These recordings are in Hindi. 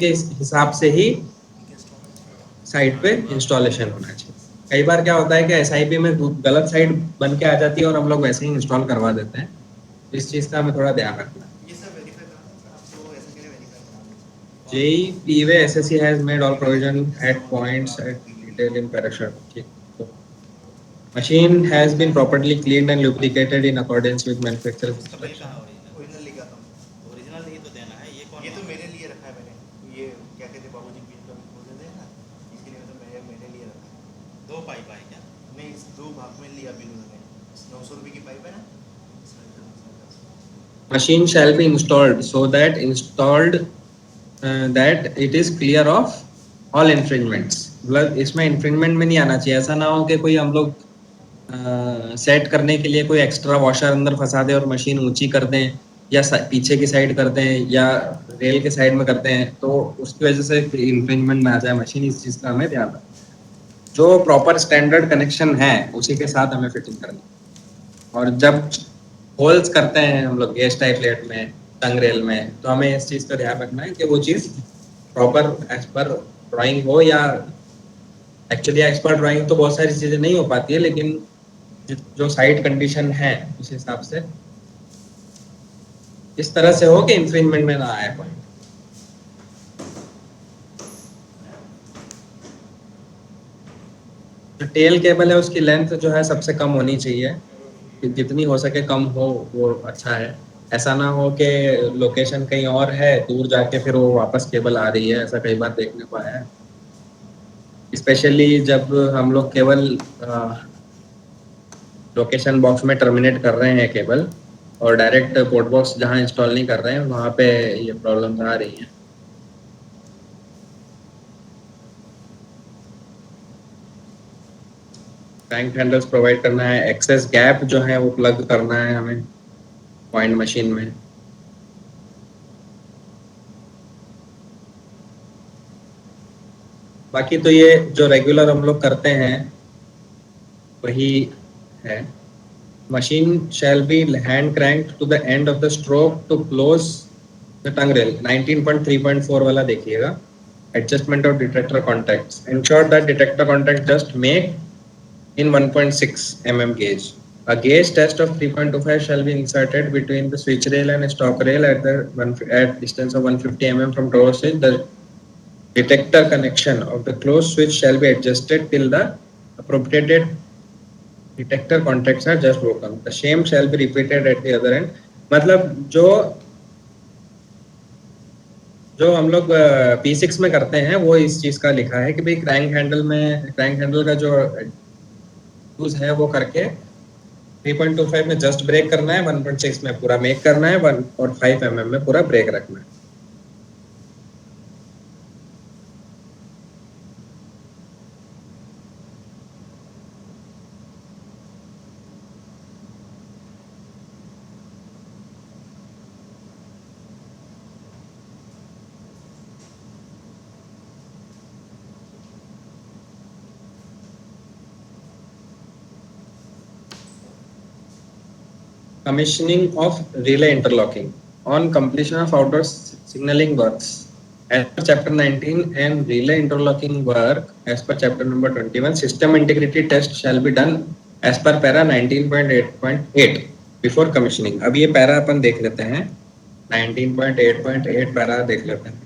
के हिसाब से ही साइट पे इंस्टॉलेशन होना चाहिए। कई बार क्या होता है कि एसआईपी में गलत साइट बन के आ जाती है और हम लोग वैसे ही इंस्टॉल करवा देते हैं। इस चीज़ का हमें थोड़ा ध्यान रखना है। JEE SSC has made all provision at points at detail in parachute. ठीक, तो machine has been properly cleaned and lubricated in accordance with manufacturer's उसका बिल instruction. कहाँ ओरिजिनल लिखा था ओरिजिनल ही तो देना है ये कौन ये तो मेरे लिए रखा है मैंने ये क्या कहते हैं बाबूजी बिल का बिल बोल देते हैं ना इसके लिए तो मेरे लिए रखा है। दो पाइप आए क्या नहीं दो भाग में लिया बिल उन्होंने 900 रुपये की पाइप है ना। Machine shall be installed so that that it is clear of all infringements. मतलब इसमें infringement में नहीं आना चाहिए। ऐसा ना हो कि कोई हम लोग सेट करने के लिए कोई एक्स्ट्रा वॉशर अंदर फंसा दे और मशीन ऊंची कर दें या पीछे की साइड करते हैं या रेल के साइड में करते हैं तो उसकी वजह से इंफ्रिंजमेंट में आ जाए मशीन। इस चीज़ का हमें ध्यान रखना। जो प्रॉपर स्टैंडर्ड कनेक्शन है उसी के साथ हमें फिटिंग करनी। और जब होल्स करते हैं हम लोग गेज टाइप प्लेट में टंग रेल में तो हमें इस चीज़ का ध्यान रखना है कि वो चीज़ प्रॉपर एज पर ड्राइंग हो या एक्चुअली एज पर ड्राइंग तो बहुत सारी चीज़ें नहीं हो पाती है लेकिन जो साइट कंडीशन है उस हिसाब से इस तरह से हो कि इंफ्रिंजमेंट में ना आए पॉइंट। जो टेल केबल है उसकी लेंथ जो है सबसे कम होनी चाहिए, जितनी हो सके कम हो वो अच्छा है। ऐसा ना हो कि लोकेशन कहीं और है दूर जाके फिर वो वापस केबल आ रही है, ऐसा कई बार देखने को आया है। स्पेशली जब हम लोग केवल लोकेशन बॉक्स में टर्मिनेट कर रहे हैं केबल और डायरेक्ट पोर्ट बॉक्स जहाँ इंस्टॉल नहीं कर रहे हैं वहाँ पे ये प्रॉब्लम्स आ रही हैं। टैंक हैंडल्स प्रोवाइड करना है, एक्सेस गैप जो है वो प्लग करना है हमें पॉइंट मशीन में। बाकी तो ये जो रेगुलर हम लोग करते हैं वही है। Machine shall be hand cranked to the end of the stroke to close the tongue rail। 19.3.4 वाला देखिएगा। Adjustment of detector contacts, ensure that detector contact just make in 1.6 mm gauge। A gauge test of 3.25 shall be inserted between the switch rail and stock rail at distance of 150 mm from door switch। The detector connection of the closed switch shall be adjusted till the appropriate detector contacts are just broken। The same shall be repeated at the other end। मतलब जो जो हम लोग P6 में करते हैं वो इस चीज का लिखा है कि भाई क्रैंक हैंडल का जो यूज है वो करके 3.25 में जस्ट ब्रेक करना है, 1.6 में पूरा मेक करना है, 1.5 mm में पूरा ब्रेक रखना है। Commissioning of relay interlocking on completion of outdoor signaling works as per chapter 19 and relay interlocking work as per chapter number 21 system integrity test shall be done as per para 19.8.8 before commissioning। अब ये पैरा अपन देख लेते हैं 19.8.8 पैरा देख लेते हैं।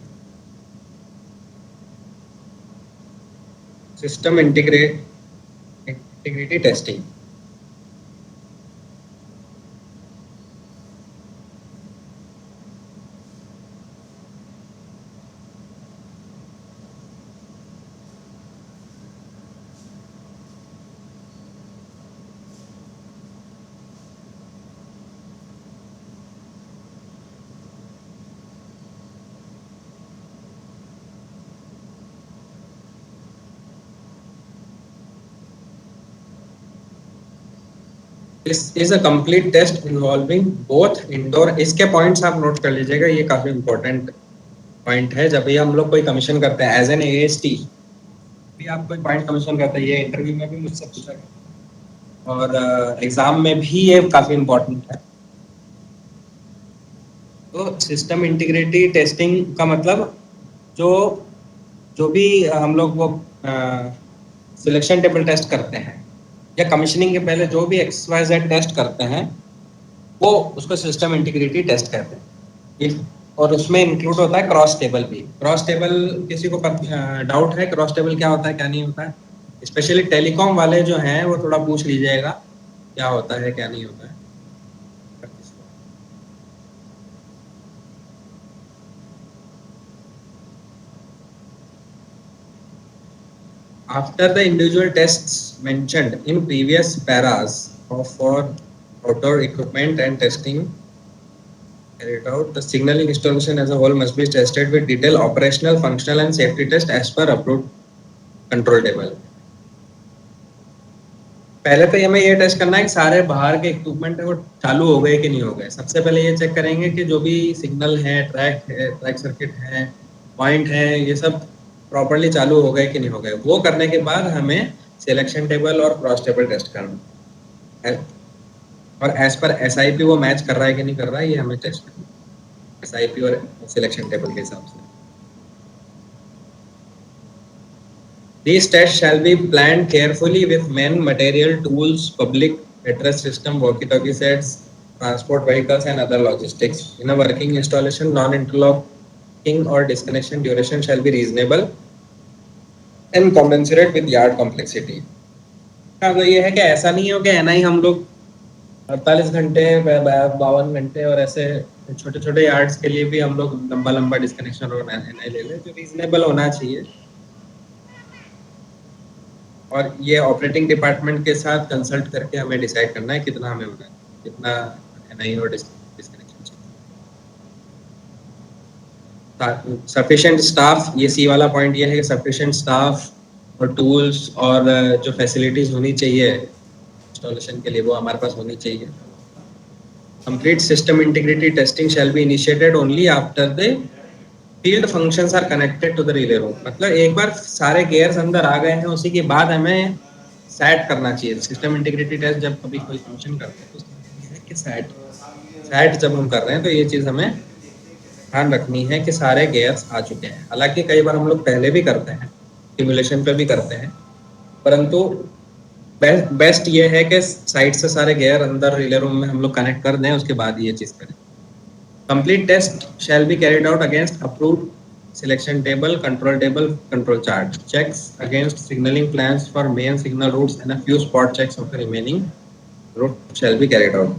System integrity testing. This is a complete test involving both indoor। इसके पॉइंट्स आप नोट कर लीजिएगा, ये काफी इंपॉर्टेंट पॉइंट है। जब भी हम लोग कोई कमीशन करते हैं एज एन एएसटी भी आप कोई पॉइंट कमीशन करते हैं, ये इंटरव्यू में भी मुझसे पूछा गया और एग्जाम में भी ये काफी इंपॉर्टेंट है। तो सिस्टम इंटीग्रिटी टेस्टिंग का मतलब जो जो भी हम लोग वो सिलेक्शन टेबल टेस्ट करते हैं या कमीशनिंग के पहले जो भी XYZ टेस्ट करते हैं वो उसको सिस्टम इंटीग्रिटी टेस्ट कहते हैं। और उसमें इंक्लूड होता है क्रॉस टेबल भी। क्रॉस टेबल किसी को डाउट है क्रॉस टेबल क्या होता है क्या नहीं होता है? स्पेशली टेलीकॉम वाले जो हैं वो थोड़ा पूछ लीजिएगा क्या होता है क्या नहीं होता है। After the individual tests mentioned in previous paras for outdoor equipment and testing carried out, the signaling installation as a whole must be tested with detailed operational, functional and safety test as per approved control table. पहले तो हमें ये टेस्ट करना है कि सारे बाहर के इक्विपमेंट है वो चालू हो गए कि नहीं हो गए। सबसे पहले ये चेक करेंगे कि जो भी सिग्नल है, ट्रैक सर्किट है, पॉइंट है, ये सब प्रॉपर्ली चालू हो गए कि नहीं हो गए। वो करने के बाद हमें सिलेक्शन टेबल और क्रॉस टेबल टेस्ट करना है और एज पर SIP वो मैच कर रहा है कि नहीं कर रहा है ये हमें टेस्ट करना है SIP और सिलेक्शन टेबल के हिसाब से। These tests shall be planned carefully with men, material, tools, public address system, walkie-talkie sets, transport vehicles and other logistics. In a working installation, non-interlocking or disconnection duration shall be reasonable and commensurate with yard complexity. तो ये है कि ऐसा नहीं हो कि NI हम लोग 48 घंटे 52 घंटे और ऐसे छोटे छोटे यार्ड्स के लिए भी हम लोग लंबा लंबा डिस्कनेक्शन और NI ले लें। जो रीजनेबल होना चाहिए और ये ऑपरेटिंग डिपार्टमेंट के साथ कंसल्ट करके हमें डिसाइड करना है कितना हमें होना है, कितना NI और डिस्कनेक्शन चाहिए। सफिशिएंट स्टाफ, ये C वाला पॉइंट ये है कि सफिशिएंट स्टाफ और टूल्स और जो फैसिलिटीज होनी चाहिए इंस्टॉलेशन के लिए वो हमारे पास होनी चाहिए। Complete system integrity testing shall be initiated only after the field functions are connected to the relay room. मतलब एक बार सारे गियर्स अंदर आ गए हैं उसी के बाद हमें सेट करना चाहिए। सिस्टम इंटीग्रिटी टेस्ट जब कभी कोई फंक्शन करते हैं तो उसमें ये है कि सेट जब हम कर रहे हैं तो ये चीज़ हमें ध्यान रखनी है कि सारे गियर्स आ चुके हैं। हालांकि कई बार हम लोग पहले भी करते हैं, सिमुलेशन पे भी करते हैं, परंतु बेस्ट ये है कि साइड से सारे गियर अंदर रिले रूम में हम लोग कनेक्ट कर दें, उसके बाद ये चीज़ करें। Complete test shall be carried out against approved selection table, control chart. Checks against signaling plans for main signal routes and a few spot checks of the remaining route shall be carried out.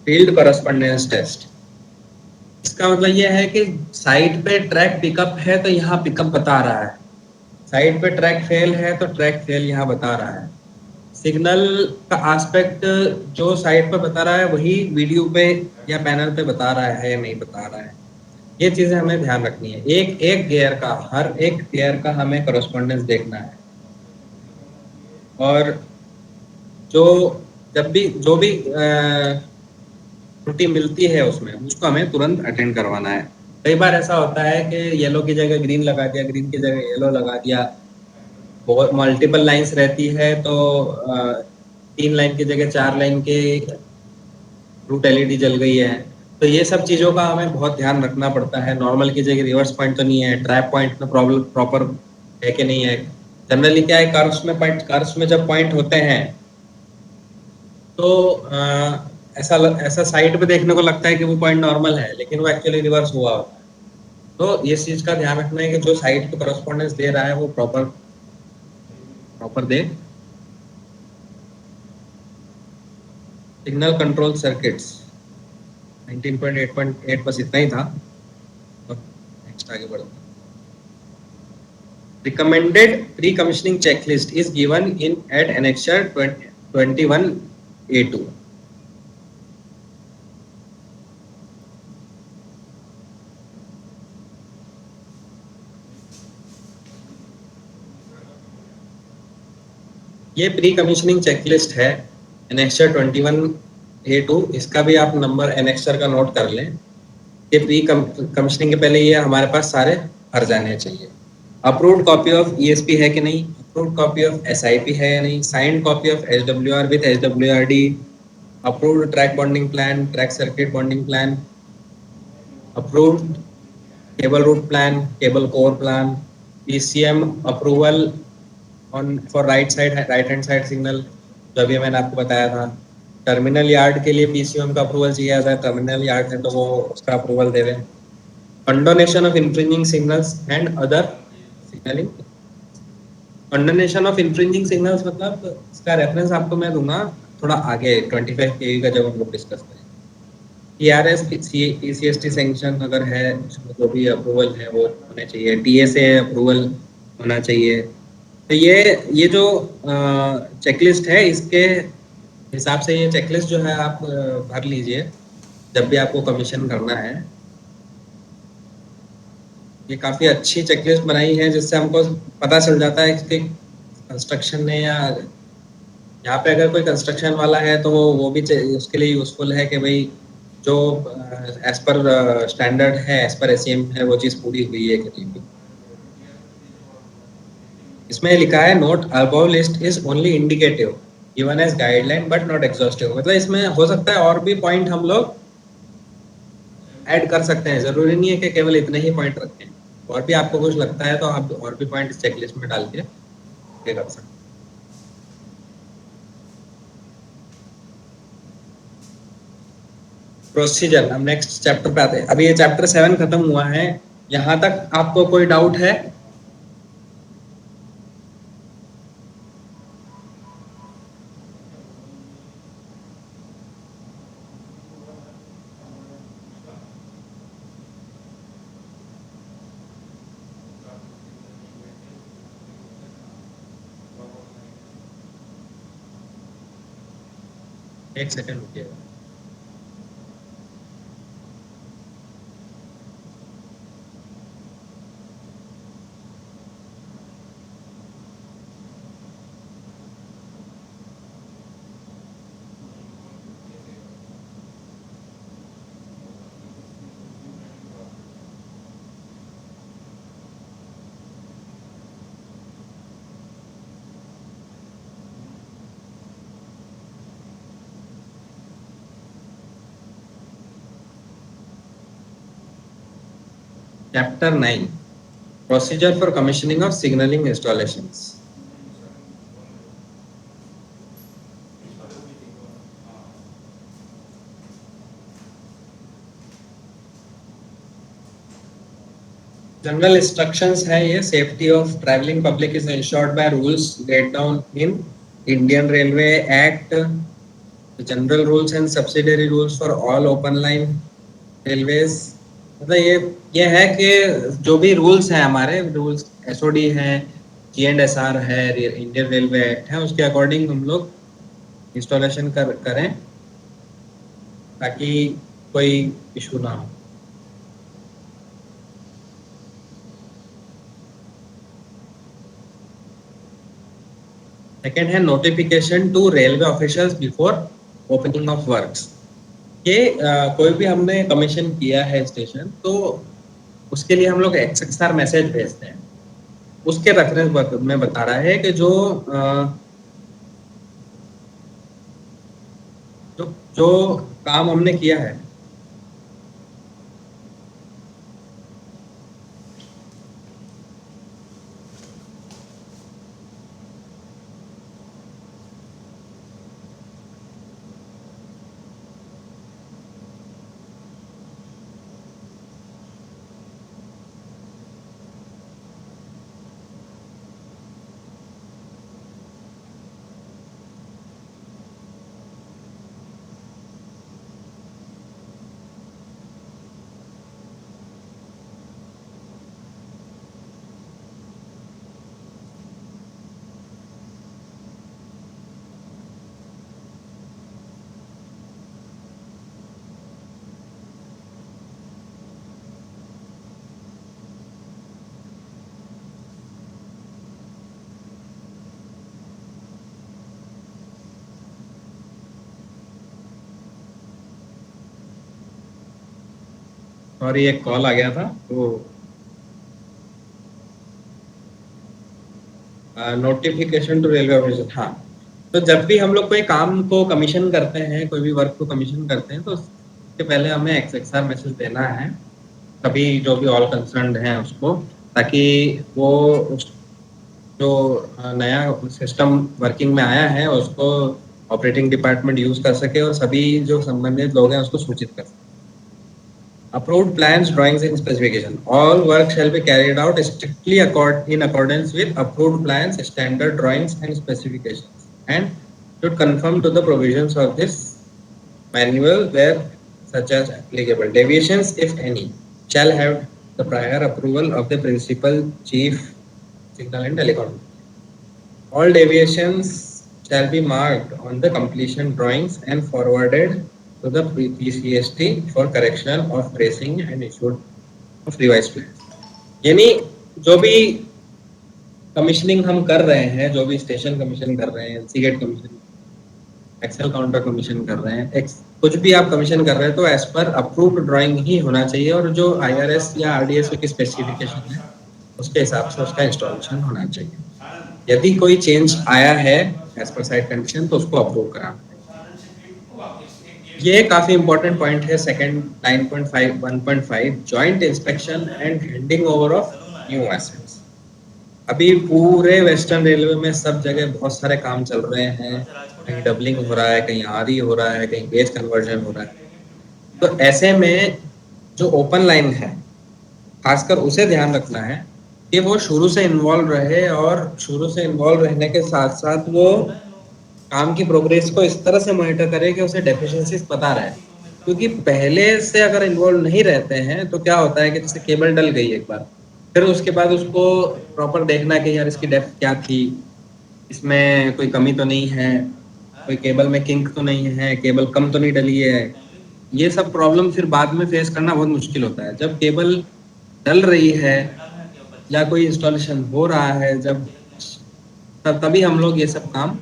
Field correspondence test, इसका मतलब यह है कि साइट पे ट्रैक पिकअप है तो यहाँ पिकअप बता रहा है, साइट पे ट्रैक फेल है तो ट्रैक फेल यहाँ बता रहा है। सिग्नल का एस्पेक्ट जो साइट पे बता रहा है वही वीडियो पे या पैनल पे बता रहा है या नहीं बता रहा है। ये चीजें हमें ध्यान रखनी है। एक एक गियर का, हर एक गियर का हमें करस्पॉन्डेंस देखना है और जो भी त्रुटि मिलती है उसमें उसको हमें तुरंत अटेंड करवाना है। कई बार ऐसा होता है कि येलो की जगह ग्रीन लगा दिया, ग्रीन की जगह येलो लगा दिया, बहुत मल्टीपल लाइंस रहती है तो 3 लाइन की जगह 4 लाइन के रूट LED जल गई है। तो ये सब चीज़ों का हमें बहुत ध्यान रखना पड़ता है। नॉर्मल की जगह रिवर्स पॉइंट तो नहीं है, ट्रैप पॉइंट में प्रॉब्लम प्रॉपर है कि नहीं है। जनरली क्या है, कार्स में जब पॉइंट होते हैं तो ऐसा साइड पे देखने को लगता है कि वो पॉइंट नॉर्मल है लेकिन वो एक्चुअली रिवर्स हुआ होता है। तो इस चीज का ध्यान रखना है कि जो साइड पे करस्पॉन्डेंस दे रहा है वो प्रॉपर दे। सिग्नल कंट्रोल सर्किट्स 19.8.8 बस इतना ही था। तो नेक्स्ट आगे बढ़ते हैं। Recommended pre-commissioning checklist is given in at annexure 21A2. ये प्री कमीशनिंग चेकलिस्ट है एनेक्सर 21A2। इसका भी आप नंबर एनेक्सर का नोट कर लें। ये प्री कमीशनिंग के पहले ये हमारे पास सारे भर जाने चाहिए। अप्रूव्ड कॉपी ऑफ ईएसपी है कि नहीं, अप्रूव्ड कॉपी ऑफ एसआईपी है या नहीं, signed copy of SWR with SWRD, approved track bonding plan, track circuit bonding plan, approved cable route plan, cable core plan, PCM approval on for right hand side signal, जो अभी मैंने आपको बताया था। टर्मिनल यार्ड के लिए पीसीएम का अप्रूवल चाहिए आता है, टर्मिनल यार्ड है तो वो उसका अप्रूवल दे दें। Condonation of infringing signals and other signalling. Condonation of infringing signals मतलब इसका रेफरेंस आपको मैं दूंगा थोड़ा आगे 25 केवी का जब हम लोग डिस्कस करेंगे। टीआरएस ईसीएसटी सैंक्शन अगर है, उसमें जो भी अप्रूवल है वो होने चाहिए, टीएसए अप्रूवल होना चाहिए। तो ये जो चेकलिस्ट है, इसके हिसाब से ये चेकलिस्ट जो है आप भर लीजिए जब भी आपको कमीशन करना है। ये काफी अच्छी चेकलिस्ट बनाई है जिससे हमको पता चल जाता है कि कंस्ट्रक्शन ने या यहाँ पे अगर कोई कंस्ट्रक्शन वाला है तो वो भी उसके लिए यूजफुल है कि भाई जो एज पर स्टैंडर्ड है, एज पर एसईएम है, वो चीज पूरी हुई है कि नहीं हुई। इसमें लिखा है note above list is only indicative given as guideline but not exhaustive. मतलब इसमें हो सकता है और भी पॉइंट हम लोग ऐड कर सकते हैं, जरूरी नहीं है कि केवल इतने ही पॉइंट रखें। और भी आपको कुछ लगता है तो आप और भी पॉइंट इस चेकलिस्ट में डाल के ये कर सकते हैं। प्रोसीजर, हम नेक्स्ट चैप्टर पे आते हैं। अभी ये चैप्टर 7 खत्म हुआ है। यहाँ तक आपको कोई डाउट है? एक सेकंड रुकिएगा। Chapter 9, procedure for commissioning of signalling installations. General instructions है ये। Safety of travelling public is ensured by rules laid down in Indian railway act, general rules and subsidiary rules for all open line railways. मतलब ये है कि जो भी रूल्स हैं हमारे, रूल्स एसओडी है, जीएंडएसआर है, इंडियन रेलवे एक्ट है, उसके अकॉर्डिंग हम लोग इंस्टॉलेशन करें ताकि कोई इशू ना हो। सेकेंड है notification to railway officials before opening of works. ये कोई भी हमने कमीशन किया है स्टेशन तो उसके लिए हम लोग एक्सएक्सआर मैसेज भेजते हैं। उसके रेफरेंस में बता रहा है कि जो जो काम हमने किया है, सॉरी एक कॉल आ गया था तो नोटिफिकेशन टू रेलवे ऑफिसर। हाँ, तो जब भी हम लोग कोई काम को कमीशन करते हैं, कोई भी वर्क को कमीशन करते हैं, तो उसके पहले हमें एक्सएक्सआर मैसेज देना है सभी जो भी ऑल कंसर्न्ड हैं उसको, ताकि वो उस जो नया सिस्टम वर्किंग में आया है उसको ऑपरेटिंग डिपार्टमेंट यूज कर सके और सभी जो संबंधित लोग हैं उसको सूचित कर सके। Approved plans, drawings, and specification. All work shall be carried out strictly in accordance with approved plans, standard drawings, and specifications, and should conform to the provisions of this manual where such as applicable. Deviations, if any, shall have the prior approval of the principal, chief, signal, and telecom. All deviations shall be marked on the completion drawings and forwarded to the PCST for correction of tracing and issued of revised plans. यानी जो भी कमीशनिंग हम कर रहे हैं, जो भी स्टेशन कमीशन कर रहे हैं, LC gate commission, axle counter commission कर रहे हैं, कुछ भी आप कमीशन कर रहे हैं तो एज पर अप्रूव्ड ड्राइंग ही होना चाहिए और जो आईआरएस या आरडीएस की स्पेसिफिकेशन है उसके हिसाब से उसका इंस्टॉलेशन होना चाहिए। यदि कोई चेंज आया है एज पर साइट कंडीशन तो उसको अप्रूव कराना। ये काफी इंपॉर्टेंट पॉइंट है second 9.5 1.5 joint inspection and handing over of new assets. अभी पूरे वेस्टर्न रेलवे में सब जगह बहुत सारे काम चल रहे हैं, कहीं डबलिंग हो रहा है, कहीं आरई हो रहा है, कहीं बेस कन्वर्जन हो रहा है। तो ऐसे में जो ओपन लाइन है खासकर उसे ध्यान रखना है कि वो शुरू से इन्वॉल्व रहे और शुरू से इन्वॉल्व रहने के साथ साथ वो काम की प्रोग्रेस को इस तरह से मॉनिटर करे कि उसे डेफिशिएंसीज पता रहे। क्योंकि पहले से अगर इन्वॉल्व नहीं रहते हैं तो क्या होता है कि जैसे केबल डल गई एक बार, फिर उसके बाद उसको प्रॉपर देखना कि यार इसकी डेप्थ क्या थी, इसमें कोई कमी तो नहीं है, कोई केबल में किंक तो नहीं है, केबल कम तो नहीं डली है। ये सब प्रॉब्लम फिर बाद में फेस करना बहुत मुश्किल होता है। जब केबल डल रही है या कोई इंस्टॉलेशन हो रहा है, जब तभी हम लोग ये सब काम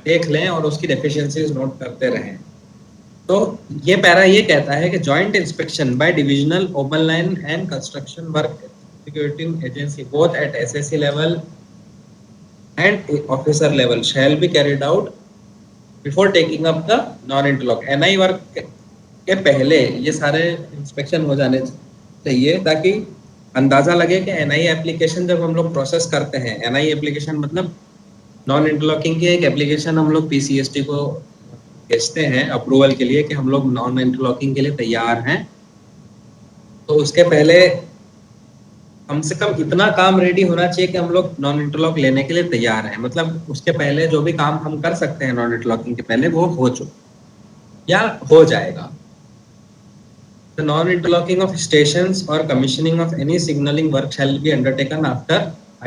देख लें और उसकी डेफिशिएंसीज नोट करते रहें। तो ये पैरा ये कहता है कि joint inspection by divisional open line and construction work executing agency both at SSC level and officer level shall be carried out before taking up the non interlock. NI work के पहले ये सारे इंस्पेक्शन हो जाने चाहिए ताकि अंदाजा लगे कि एनआई एप्लीकेशन जब हम लोग प्रोसेस करते हैं, एनआई एप्लीकेशन मतलब नॉन इंटरलॉकिंग की एक एप्लीकेशन हम लोग पीसीएसटी को भेजते हैं अप्रूवल के लिए कि हम लोग नॉन इंटरलॉकिंग के लिए तैयार हैं। तो उसके पहले कम से कम इतना काम रेडी होना चाहिए कि हम लोग नॉन इंटरलॉक लेने के लिए तैयार हैं। मतलब उसके पहले जो भी काम हम कर सकते हैं नॉन इंटरलॉकिंग के पहले वो हो चुका या हो जाएगा। The non-interlocking of stations or commissioning of any signaling work shall be undertaken after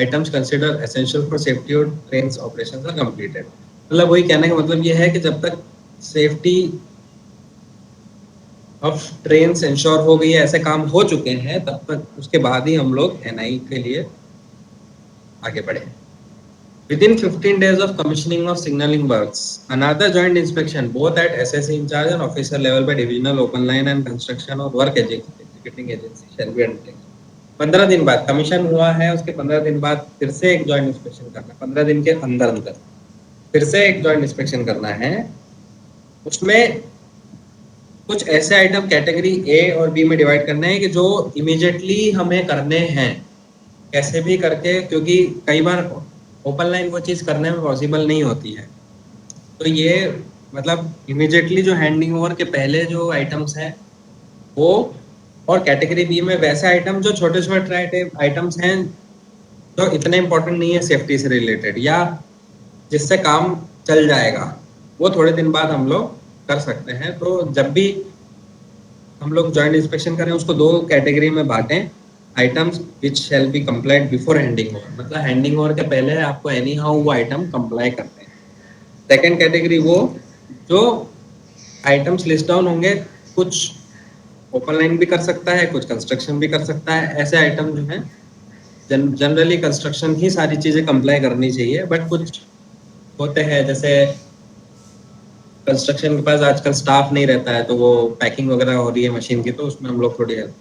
items considered essential for safety or trains operations are completed। मतलब वही कहने का मतलब ये है कि जब तक सेफ्टी ऑफ ट्रेन्स इंश्योर हो गई है, ऐसे काम हो चुके हैं, तब तक उसके बाद ही हम लोग एनआई के लिए आगे बढ़े। Within 15 days of commissioning of signaling works, another joint inspection both at SSC in charge and officer level by divisional open line and construction or work executing agency shall be undertaken। 15 दिन बाद कमीशन हुआ है, उसके 15 दिन बाद फिर से एक जॉइंट इंस्पेक्शन करना है। 15 दिन के अंदर अंदर फिर से एक जॉइंट इंस्पेक्शन करना है। उसमें कुछ ऐसे आइटम कैटेगरी ए और बी में डिवाइड करने हैं कि जो इमीडिएटली हमें करने हैं कैसे भी करके, क्योंकि कई बार ओपन लाइन वो चीज़ करने में पॉसिबल नहीं होती है। तो ये मतलब इमीडिएटली जो हैंडिंग ओवर के पहले जो आइटम्स हैं वो, और कैटेगरी बी में वैसे आइटम जो छोटे छोटे आइटम्स हैं जो इतने इंपॉर्टेंट नहीं है सेफ्टी से रिलेटेड या जिससे काम चल जाएगा, वो थोड़े दिन बाद हम लोग कर सकते हैं। तो जब भी हम लोग जॉइंट इंस्पेक्शन करें उसको दो कैटेगरी में बांटें। Items which shall be complied before handing over, मतलब हैंडिंग ओवर के पहले आपको एनी हाउ वो आइटम कंप्लाई करते हैं। सेकेंड कैटेगरी वो जो आइटम्स लिस्ट डाउन होंगे, कुछ ओपन लाइन भी कर सकता है, कुछ कंस्ट्रक्शन भी कर सकता है। ऐसे आइटम जो हैं जनरली कंस्ट्रक्शन ही सारी चीज़ें कंप्लाई करनी चाहिए, बट कुछ होते हैं जैसे कंस्ट्रक्शन के पास आजकल स्टाफ नहीं रहता है, तो वो पैकिंग वगैरह हो रही है मशीन की, तो उसमें हम लोग थोड़ी help.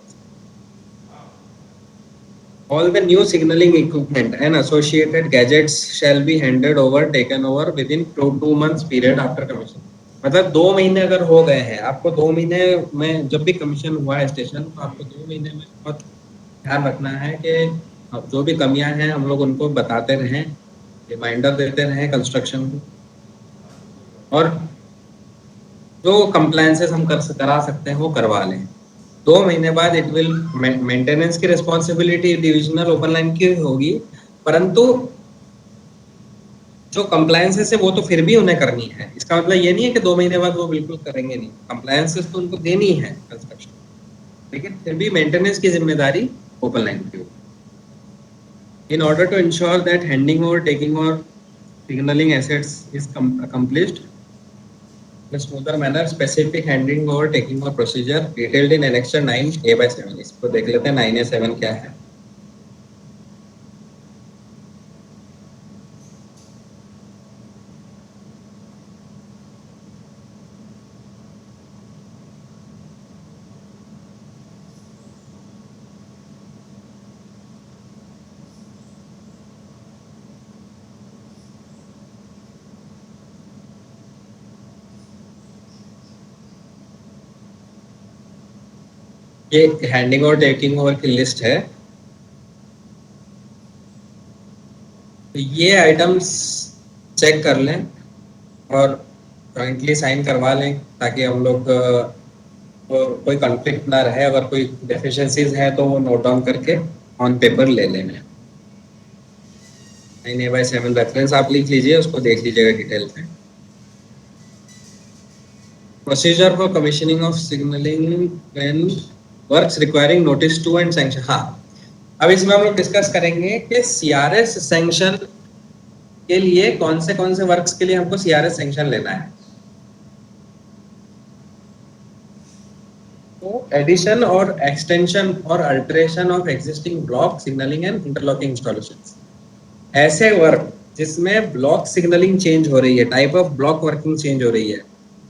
All the new signaling equipment and associated gadgets shall be handed over, taken over within 2 months period after commission. मतलब 2 महीने अगर हो गए हैं, आपको 2 महीने में जब भी कमीशन हुआ है स्टेशन, तो आपको 2 महीने में बहुत ध्यान रखना है कि अब जो भी कमियां हैं हम लोग उनको बताते रहें, रिमाइंडर देते रहें कंस्ट्रक्शन को, और जो कंप्लायंसेस हम करा सकते हैं वो करवा लें। 2 महीने बाद इट विल मेंटेनेंस की रिस्पॉन्सिबिलिटी डिविजनल ओपन लाइन की होगी, परंतु जो कंप्लायंसेस है वो तो फिर भी उन्हें करनी है। इसका मतलब ये नहीं है कि 2 महीने बाद वो बिल्कुल करेंगे नहीं, कंप्लायंसेस तो उनको देनी है कंस्ट्रक्शन, लेकिन फिर भी मेंटेनेंस की जिम्मेदारी ओपन लाइन की होगी। In order to ensure that handing over, taking over signalling assets is accomplished in a smoother manner, specific handing over, taking over procedure detailed in annexure 9A/7। इसको देख लेते हैं 9A/7 क्या है। ये हैंडिंग और टेकिंग ओवर की लिस्ट है। तो ये आइटम्स चेक कर लें और जॉइंटली साइन करवा लें, ताकि हम लोग कोई कॉन्फ्लिक्ट ना रहे। अगर कोई डेफिशिएंसीज है तो वो नोट डाउन करके ऑन पेपर ले लेना। 9A/7 रेफरेंस आप लिख लीजिए, उसको देख लीजिएगा डिटेल में। Procedure for commissioning of signalling when works requiring notice to and sanction. हाँ, अब इसमें हम लोग डिस्कस करेंगे कि सीआरएस सैंक्शन के लिए कौन से वर्क्स के लिए हमको सीआरएस सैंक्शन लेना है। तो एडिशन और एक्सटेंशन और alteration of existing block signalling and interlocking installations, ऐसे वर्क जिसमें ब्लॉक सिग्नलिंग चेंज हो रही है, type of block working change हो रही है,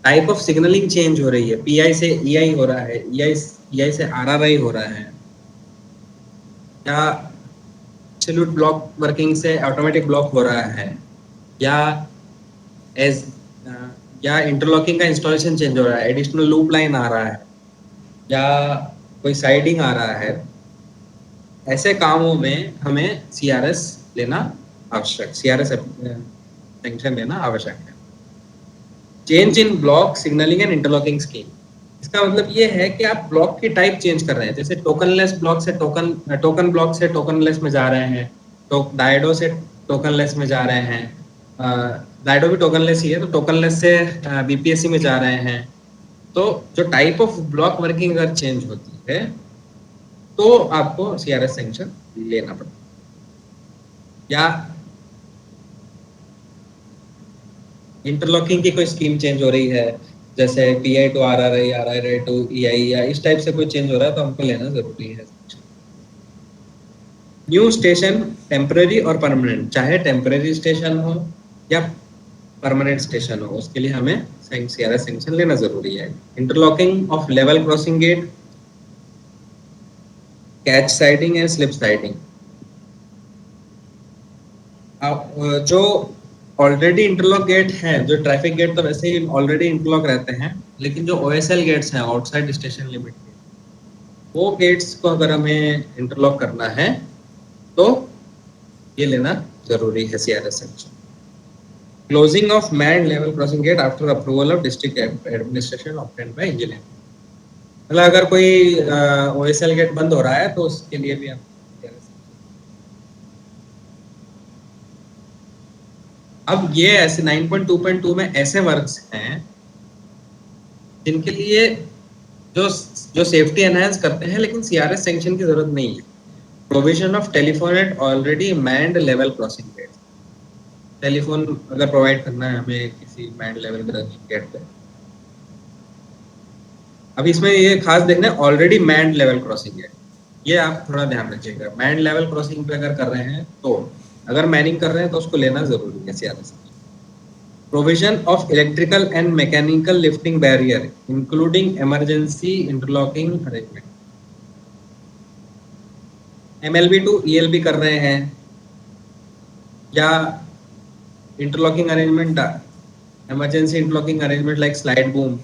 टाइप ऑफ सिग्नलिंग चेंज हो रही है, पीआई से ईआई हो रहा है, ईआई से आरआरआई हो रहा है, या एब्सोल्यूट ब्लॉक वर्किंग से ऑटोमेटिक ब्लॉक हो रहा है, या एज या इंटरलॉकिंग का इंस्टॉलेशन चेंज हो रहा है, एडिशनल लूप लाइन आ रहा है, या कोई साइडिंग आ रहा है। ऐसे कामों में हमें सीआरएस लेना आवश्यक, सीआरएस सैंक्शन लेना आवश्यक है। Change in block signalling and interlocking scheme, इसका मतलब ये है कि आप ब्लॉक की टाइप चेंज कर रहे हैं। जैसे टोकनलेस ब्लॉक से टोकन ब्लॉक से टोकनलेस में जा रहे हैं, तो डायडो से टोकनलेस में जा रहे हैं, डायडो भी टोकनलेस ही है, तो टोकनलेस से बीपीएससी में जा रहे हैं। तो जो टाइप ऑफ ब्लॉक वर्किंग अगर चेंज होती है तो आपको सीआरएस सैंक्शन लेना पड़ता है। या इंटरलॉकिंग की कोई स्कीम चेंज हो रही है, जैसे PI to RRI, RRI to EI, या इस टाइप से कोई चेंज हो रहा है, तो हमको लेना जरूरी है। न्यू स्टेशन टेम्पररी और परमानेंट, चाहे टेम्पररी स्टेशन हो या परमानेंट स्टेशन हो, उसके लिए हमें सीआरएस सैंक्शन लेना जरूरी है। Interlocking of level crossing gate, catch siding and slip siding. जो ऑलरेडी इंटरलॉक गेट हैं, जो ट्रैफिक गेट तो वैसे ही ऑलरेडी इंटरलॉक रहते हैं, लेकिन जो ओएसएल गेट्स हैं, आउटसाइड स्टेशन लिमिट के, वो गेट्स को अगर हमें इंटरलॉक करना है तो ये लेना जरूरी है CRS sanction. Closing of manned level crossing get after approval of district administration obtained by engineer. मतलब अगर कोई ओएसएल गेट बंद हो रहा है तो उसके लिए भी हम अब ये ऐसे 9.2.2 में ऐसे वर्क्स हैं जिनके लिए जो सेफ्टी एनहांस करते हैं, लेकिन सीआरएस सैंक्शन की जरूरत नहीं है। Provision of telephone at already manned level crossing gate, telephone अगर प्रोवाइड करना है हमें किसी मैन्ड लेवल क्रॉसिंग गेट पे। अब इसमें ये खास देखना है, already manned level crossing gate, ये आप थोड़ा ध्यान रखिएगा। मैन्ड लेवल क्रॉसिंग पे अगर कर रहे हैं, तो अगर मैनिंग कर रहे हैं तो उसको लेना जरूरी है CRS. provision of electrical and mechanical lifting barrier including emergency interlocking arrangement. MLB to ELB कर रहे हैं या interlocking arrangement, emergency interlocking arrangement like slide boom,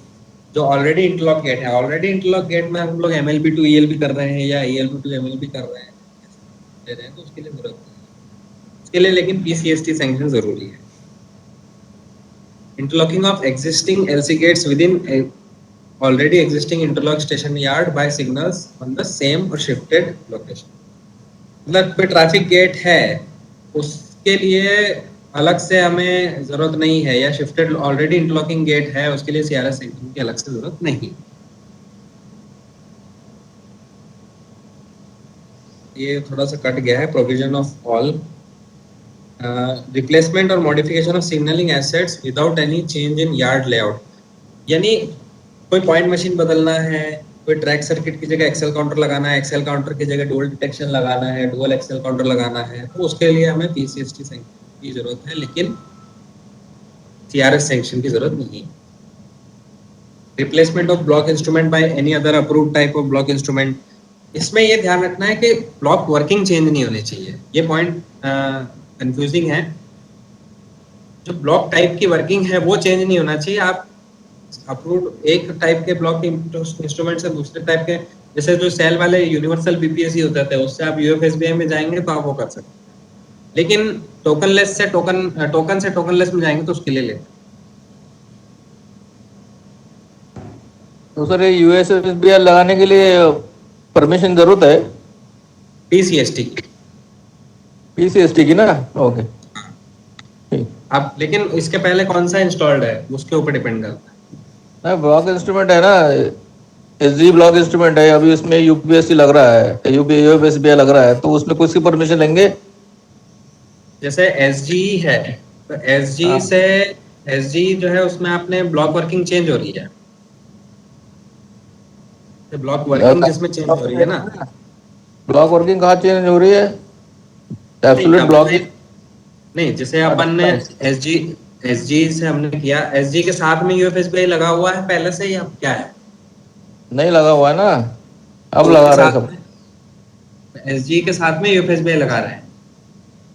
जो ऑलरेडी इंटरलॉक गेट है, ऑलरेडी इंटरलॉक गेट में हम लोग MLB टू ELB कर रहे हैं या ELB टू MLB कर रहे हैं, ले रहे हैं, तो उसके लिए जरूरत नहीं है। उसके लिए लेकिन PCST सैंक्शन जरूरी है। Interlocking of existing LC gates within already existing interlock station yard by signals on the same or shifted location. मतलब कोई ट्रैफिक गेट है उसके लिए अलग से हमें जरूरत नहीं है, या शिफ्टेड ऑलरेडी इंटरलॉकिंग गेट है उसके लिए CRS सैंक्शन की अलग से जरूरत नहीं। ये थोड़ा सा कट गया है। प्रोविजन ऑफ ऑल रिप्लेसमेंट और modification of signalling assets without any change in yard layout, यानी कोई पॉइंट मशीन बदलना है, कोई ट्रैक सर्किट की जगह एक्सेल काउंटर लगाना है, एक्सेल काउंटर की जगह डुअल डिटेक्शन लगाना है, डुअल एक्सेल काउंटर लगाना है, तो उसके लिए हमें PCST सैंक्शन की जरूरत है, लेकिन CRS सैंक्शन की जरूरत नहीं। Replacement of block instrument by any other approved type of block instrument, इसमें ये ध्यान रखना है कि ब्लॉक वर्किंग चेंज नहीं होनी चाहिए। ये पॉइंट कंफ्यूजिंग है। जो ब्लॉक टाइप की वर्किंग है वो चेंज नहीं होना चाहिए। आप अप्रूव्ड एक टाइप के ब्लॉक इंस्ट्रूमेंट से दूसरे टाइप के, जैसे जो सेल वाले यूनिवर्सल BPSC होते थे उससे आप UFSBI में जाएंगे तो आप वो कर सकते हैं, लेकिन टोकनलेस से टोकन से टोकनलेस में जाएंगे तो उसके लिए लेते। तो सर ये USSBI लगाने के लिए परमिशन जरूरत है PCST की। PCST की ना? ओके ठीक। आप लेकिन इसके पहले कौन सा इंस्टॉल्ड है उसके ऊपर डिपेंड करता है। ना ब्लॉक इंस्ट्रूमेंट है ना, SG ब्लॉक इंस्ट्रूमेंट है, अभी उसमें UPSC लग रहा है, UFSBI लग रहा है, तो उसमें कुछ की परमिशन लेंगे? जैसे SG है तो SG हाँ। से SG जो है उसमें आपने ब्लॉक वर्किंग चेंज हो रही है, ब्लॉक वर्किंग जिसमें चेंज हो रही है ना। ब्लॉक वर्किंग कहाँ चेंज हो रही है? एब्सोल्यूट ब्लॉक नहीं, जैसे अपन ने SG से हमने किया, SG के साथ में UFSBI लगा हुआ है पहले से, या क्या है? नहीं लगा हुआ है ना, अब तो लगा उसके रहे हैं साथ सब। में SG के साथ में UFSBI लगा रहे हैं,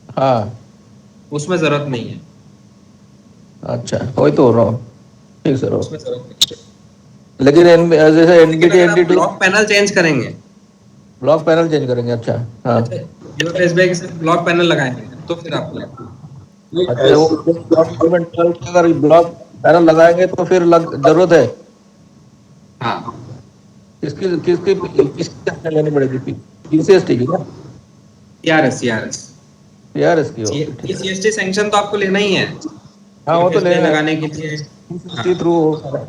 हाँ उसमें जरूरत नहीं है। अच्छा, वही तो हो रहा हूँ। ठीक सर। उसमें जरूरत नहीं है। लेकिन जैसे लेकिन NBT अगर आप NT2 ब्लॉक पैनल चेंज करेंगे, ब्लॉक पैनल चेंज करेंगे? अच्छा हाँ। जैसे UFSBI के साथ ब्लॉक पैनल लगाएंगे तो फिर आपको अच्छा, वो अगर ब्लॉक पैनल लगाएंगे तो फिर जरूरत है हाँ किसकी किसकी किसकी लेनी पड़ेगी? PCST की ना? CRS PRS की? ओके ठीक है। PCST सैंक्शन तो आपको लेना ही है हाँ वो तो UFSBI लेना है, लगाने के लिए। हाँ। PCST थ्रू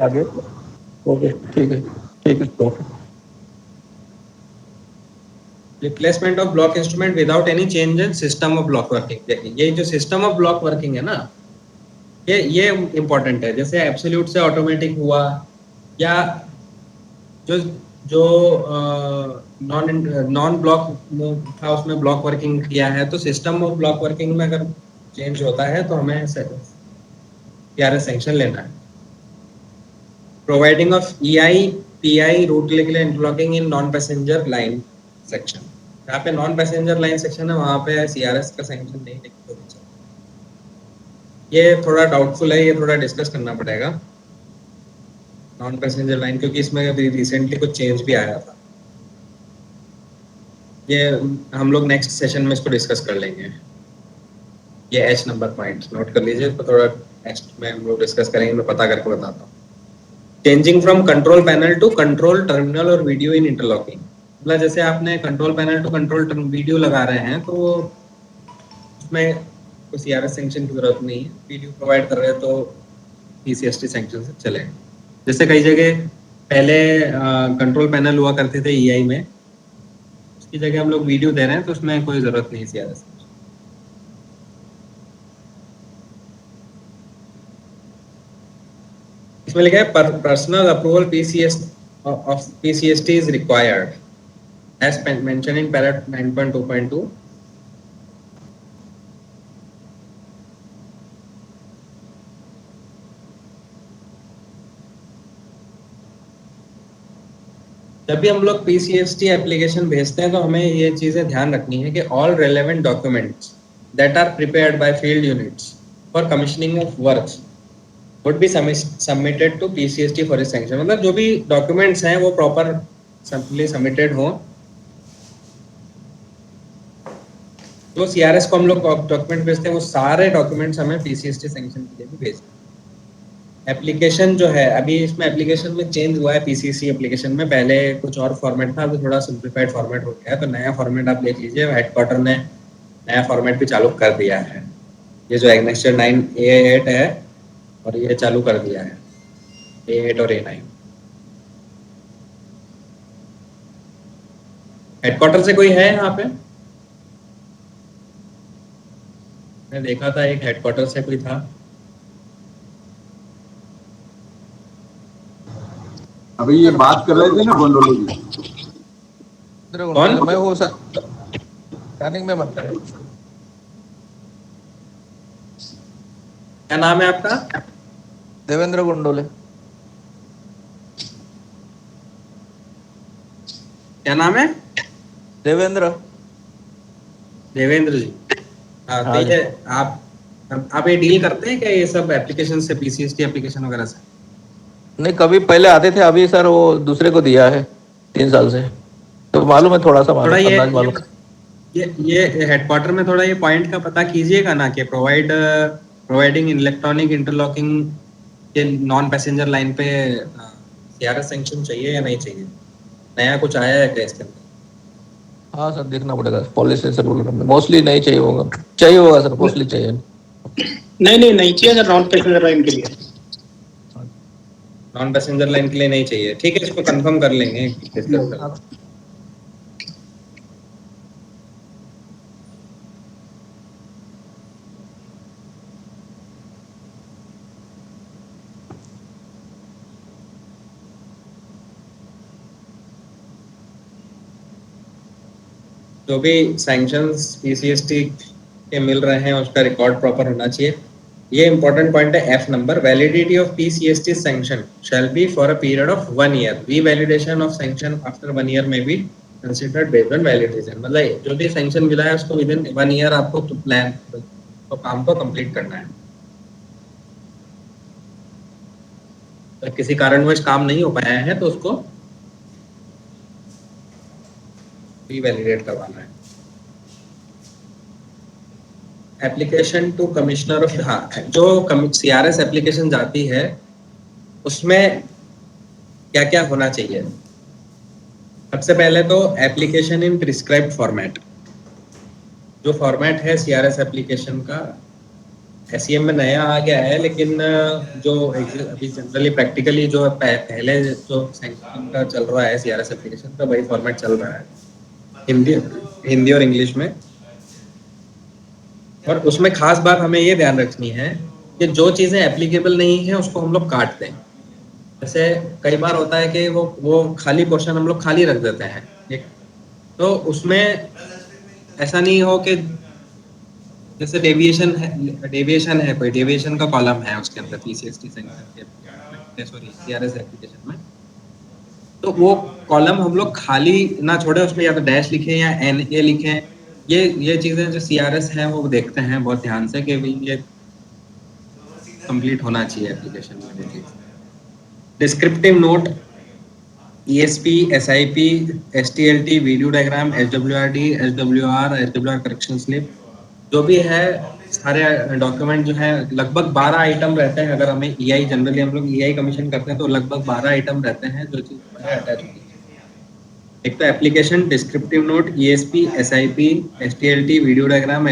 आगे। ओके ठीक है ठीक है। Okay. Replacement of block instrument without any change in system of block working. देखिए ये जो सिस्टम ऑफ ब्लॉक वर्किंग है ना, ये इम्पोर्टेंट है। जैसे एब्सोल्यूट से ऑटोमेटिक हुआ, या जो जो नॉन नॉन ब्लॉक था उसमें ब्लॉक वर्किंग किया है, तो सिस्टम ऑफ ब्लॉक वर्किंग में अगर चेंज होता है तो हमें PRS सैंक्शन लेना है। प्रोवाइडिंग ऑफ PI रूट के interlocking in non passenger line section. यहाँ पे नॉन पैसेंजर लाइन सेक्शन है, वहाँ पे CRS का सैंक्शन नहीं लिखते होना चाहिए। ये थोड़ा डाउटफुल है, ये थोड़ा डिस्कस करना पड़ेगा नॉन पैसेंजर लाइन, क्योंकि इसमें अभी रिसेंटली कुछ चेंज भी आया था। ये हम लोग नेक्स्ट सेशन में इसको डिस्कस कर लेंगे। ये H नंबर पॉइंट नोट कर लीजिए, तो थोड़ा नेक्स्ट में हम लोग डिस्कस करेंगे, मैं पता करके बताता हूँ। Changing from control panel to control terminal और वीडियो इन इंटरलॉकिंग, मतलब जैसे आपने control panel to control video लगा रहे हैं तो उसमें कोई CRS सैंक्शन की जरूरत नहीं है। वीडियो प्रोवाइड कर रहे हैं तो PCST सैंक्शन से चलेगा। जैसे कई जगह पहले कंट्रोल पैनल हुआ करते थे EI में, उसकी जगह हम लोग वीडियो दे रहे हैं तो उसमें कोई जरूरत नहीं CRS। इसमें लिखा है personal approval PCST is required as mentioned in para 9.2.2. जब भी हम लोग पीसीएसटी एप्लीकेशन भेजते हैं तो हमें ये चीजें ध्यान रखनी है कि all relevant documents that are prepared by field units for commissioning of works would be submitted to PCST for sanction. मतलब जो भी डॉक्यूमेंट्स हैं वो प्रॉपर सबमिटेड हो। जो सीआरएस को हम लोग डॉक्यूमेंट भेजते हैं वो सारे डॉक्यूमेंट्स हमें पीसीएसटी सैंक्शन के लिए भी भेजते हैं। एप्लीकेशन जो है अभी इसमें एप्लीकेशन में चेंज हुआ है। पीसीसी एप्लीकेशन में पहले कुछ और फॉर्मेट था, अभी थोड़ा सिंप्लीफाइड फॉर्मेट हो गया है। तो नया फॉर्मेट आप देख लीजिए, हेडक्वार्टर ने नया फॉर्मेट भी चालू कर दिया है। ये जो एग्नेस्चर 9A8 है और ये चालू कर दिया है A8 और A9। हेडक्वार्टर से कोई है यहाँ पे? मैं देखा था एक हेडक्वार्टर से कोई था। अभी ये बात कर रहे थे ना गोंडोले जी। कौन? मैं वो सर प्लानिंग में बनता है। क्या नाम है आपका? देवेंद्र गुंडोले। क्या नाम है? देवेंद्र। देवेंद्र जी। हाँ, तो हाँ जी। ये आप ये डील करते हैं क्या ये सब एप्लीकेशन से, पीसीएसटी एप्लीकेशन वगैरह से? नहीं, कभी पहले आते थे, अभी सर वो दूसरे को दिया है 3 साल से, तो मालूम है, थोड़ा सा थोड़ा मालूम, अंदाज मालूम। ये हेडक्वार्टर में थोड़ा ये पॉइंट का पता कीजिएगा ना कि प्रोवाइडिंग इलेक्ट्रॉनिक इंटरलॉकिंग के नॉन पैसेंजर लाइन पे सीआरएस सैंक्शन चाहिए या नहीं चाहिए? नया कुछ आया है क्या इसके अंदर? हाँ सर, देखना पड़ेगा पॉलिसी सर, मोस्टली नहीं चाहिए होगा, चाहिए होगा सर, मोस्टली चाहिए। नहीं चाहिए सर, नॉन पैसेंजर लाइन के लिए। नॉन पैसेंजर लाइन के लिए नहीं चाहिए, ठीक है, इसको कंफर्म कर लेंगे, डिस्कस कर लेंगे। जो भी सैंक्शंस पीसीएसटी के मिल रहे हैं उसका रिकॉर्ड प्रॉपर होना चाहिए। ये इंपॉर्टेंट पॉइंट है F number, validity of PCST sanction shall be for a period of 1 year. Revalidation of sanction after 1 year may be considered based on validation. मतलब जो भी सैंक्शन मिला है उसको विद इन 1 ईयर आपको प्लान तो काम को कंप्लीट करना है। तो किसी कारणवश काम नहीं हो पाया है तो उसको रीवैलिडेट करवाना है। एप्लीकेशन टू कमिश्नर ऑफ, हाँ, जो सीआरएस एप्लीकेशन जाती है उसमें क्या क्या होना चाहिए? सबसे पहले तो एप्लीकेशन इन प्रिस्क्राइब्ड फॉर्मेट। जो फॉर्मेट है सीआरएस एप्लीकेशन का एसईएम में नया आ गया है, लेकिन जो अभी जनरली प्रैक्टिकली जो पहले जो सैंक्शन का चल रहा है सीआरएस एप्लीकेशन का वही फॉर्मेट चल रहा है, हिंदी और इंग्लिश में। और उसमें खास बात हमें ये ध्यान रखनी है कि जो चीज़ें एप्लीकेबल नहीं है उसको हम लोग काट दें। जैसे कई बार होता है कि वो खाली पोर्शन हम लोग खाली रख देते हैं, ठीक, तो उसमें ऐसा नहीं हो कि जैसे डेविएशन है कोई डेविएशन का कॉलम है उसके अंदर पीसीएसटी सॉरी सीआरएस एप्लीकेशन में, तो वो कॉलम हम लोग खाली ना छोड़े, उसमें या तो डैश लिखें या NA लिखें। ये चीज़ें जो सीआरएस हैं वो देखते हैं बहुत ध्यान से कि ये कंप्लीट होना चाहिए एप्लीकेशन में। Descriptive note, ESP, SIP, STLT, video diagram, SWRD, SWR correction slip, जो भी है सारे डॉक्यूमेंट जो है लगभग 12 आइटम रहते हैं। अगर हमें EI जनरली हम लोग EI कमीशन करते हैं तो लगभग 12 आइटम रहते हैं जो चीज़ अटैच होती है। एक तो application, descriptive note, ESP, SIP, STLT, video diagram,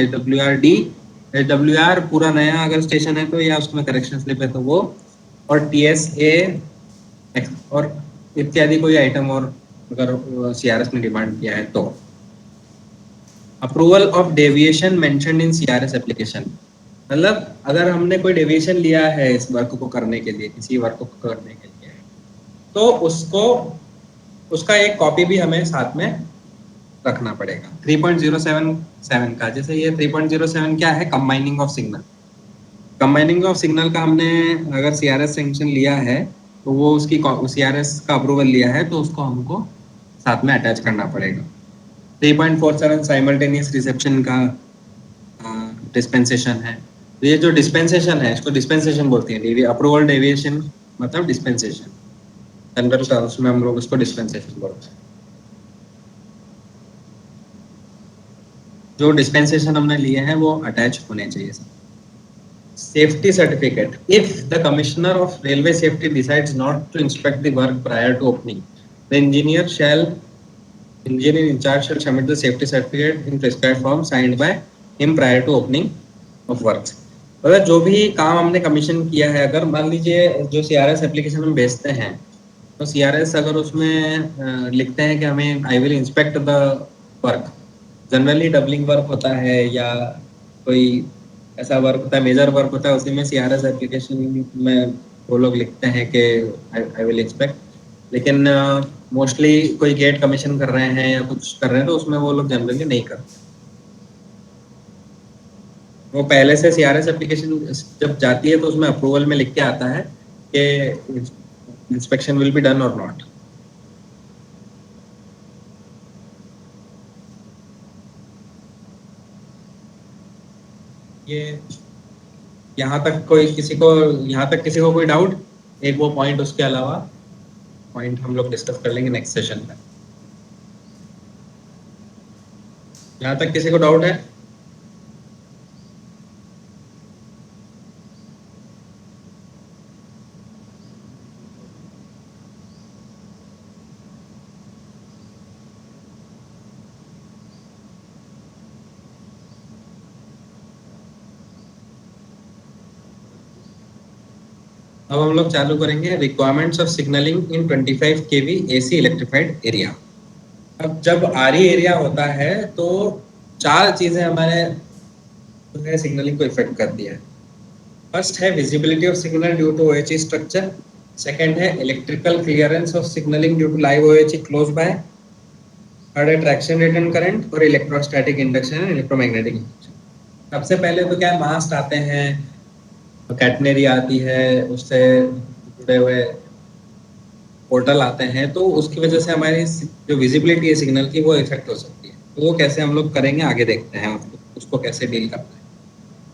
SWR पूरा नया अगर स्टेशन है तो, या उसमें करेक्शन स्लिप है तो वो, और TSA और इत्यादि कोई आइटम और अगर सीआरएस ने डिमांड किया है तो। Approval of deviation mentioned in CRS application, मतलब अगर हमने कोई डेविएशन लिया है इस वर्क को करने के लिए, किसी वर्क को करने के लिए, तो उसका एक कॉपी भी हमें साथ में रखना पड़ेगा। 3.077 का, जैसे ये 3.07 क्या है, combining of signal. Combining of signal का हमने अगर सीआरएस सैंक्शन लिया है तो वो उसकी सीआरएस का अप्रूवल लिया है तो उसको हमको साथ में अटैच करना पड़ेगा। 3.47 साइमल्टेनियस रिसेप्शन का डिस्पेंसेशन है। तो ये जो डिस्पेंसेशन है इसको डिस्पेंसेशन बोलते हैं। अप्रूवल डेविएशन मतलब डिस्पेंसेशन, जनरल टर्म्स में हम लोग उसको डिस्पेंसेशन बोलते हैं। जो डिस्पेंसेशन हमने लिए हैं वो अटैच होने चाहिए। Safety certificate, if the commissioner of railway safety decides not to inspect the work prior to opening, the engineer in charge shall submit the safety certificate in prescribed form signed by him prior to opening of works। अगर जो भी काम हमने कमीशन किया है, अगर मान लीजिए जो CRS एप्लीकेशन हम भेजते हैं तो CRS अगर उसमें लिखते हैं कि हमें I will inspect the work, generally doubling work होता है या कोई ऐसा वर्क होता है, मेजर वर्क होता है, उसी में CRS एप्लीकेशन में वो लोग लिखते हैं कि आई विल इंस्पेक्ट। लेकिन मोस्टली कोई गेट कमीशन कर रहे हैं या कुछ कर रहे हैं तो उसमें वो लोग जनरली नहीं करते। वो पहले से CRS एप्लीकेशन जब जाती है तो उसमें अप्रूवल में लिख के आता है कि इंस्पेक्शन विल बी डन और नॉट। ये यहाँ तक किसी को कोई डाउट? एक वो पॉइंट, उसके अलावा पॉइंट हम लोग डिस्कस कर लेंगे नेक्स्ट सेशन में। यहाँ तक किसी को डाउट है? अब हम लोग चालू करेंगे requirements of signalling in 25 kV AC electrified area. अब जब RE एरिया होता है तो 4 चीजें हमारे सिग्नलिंग को इफेक्ट करती है। फर्स्ट है visibility of signal due to OHE structure. Second है electrical clearance of signalling due to live OHE close by. Third है ट्रैक्शन रिटर्न करंट और electrostatic induction and electromagnetic induction. सबसे पहले तो क्या है, मास्ट आते हैं, कैटनरी आती है, उससे जुड़े हुए पोर्टल आते हैं, तो उसकी वजह से हमारी जो विजिबिलिटी है सिग्नल की वो इफेक्ट हो सकती है। तो वो कैसे हम लोग करेंगे आगे देखते हैं, उसको कैसे डील करते हैं।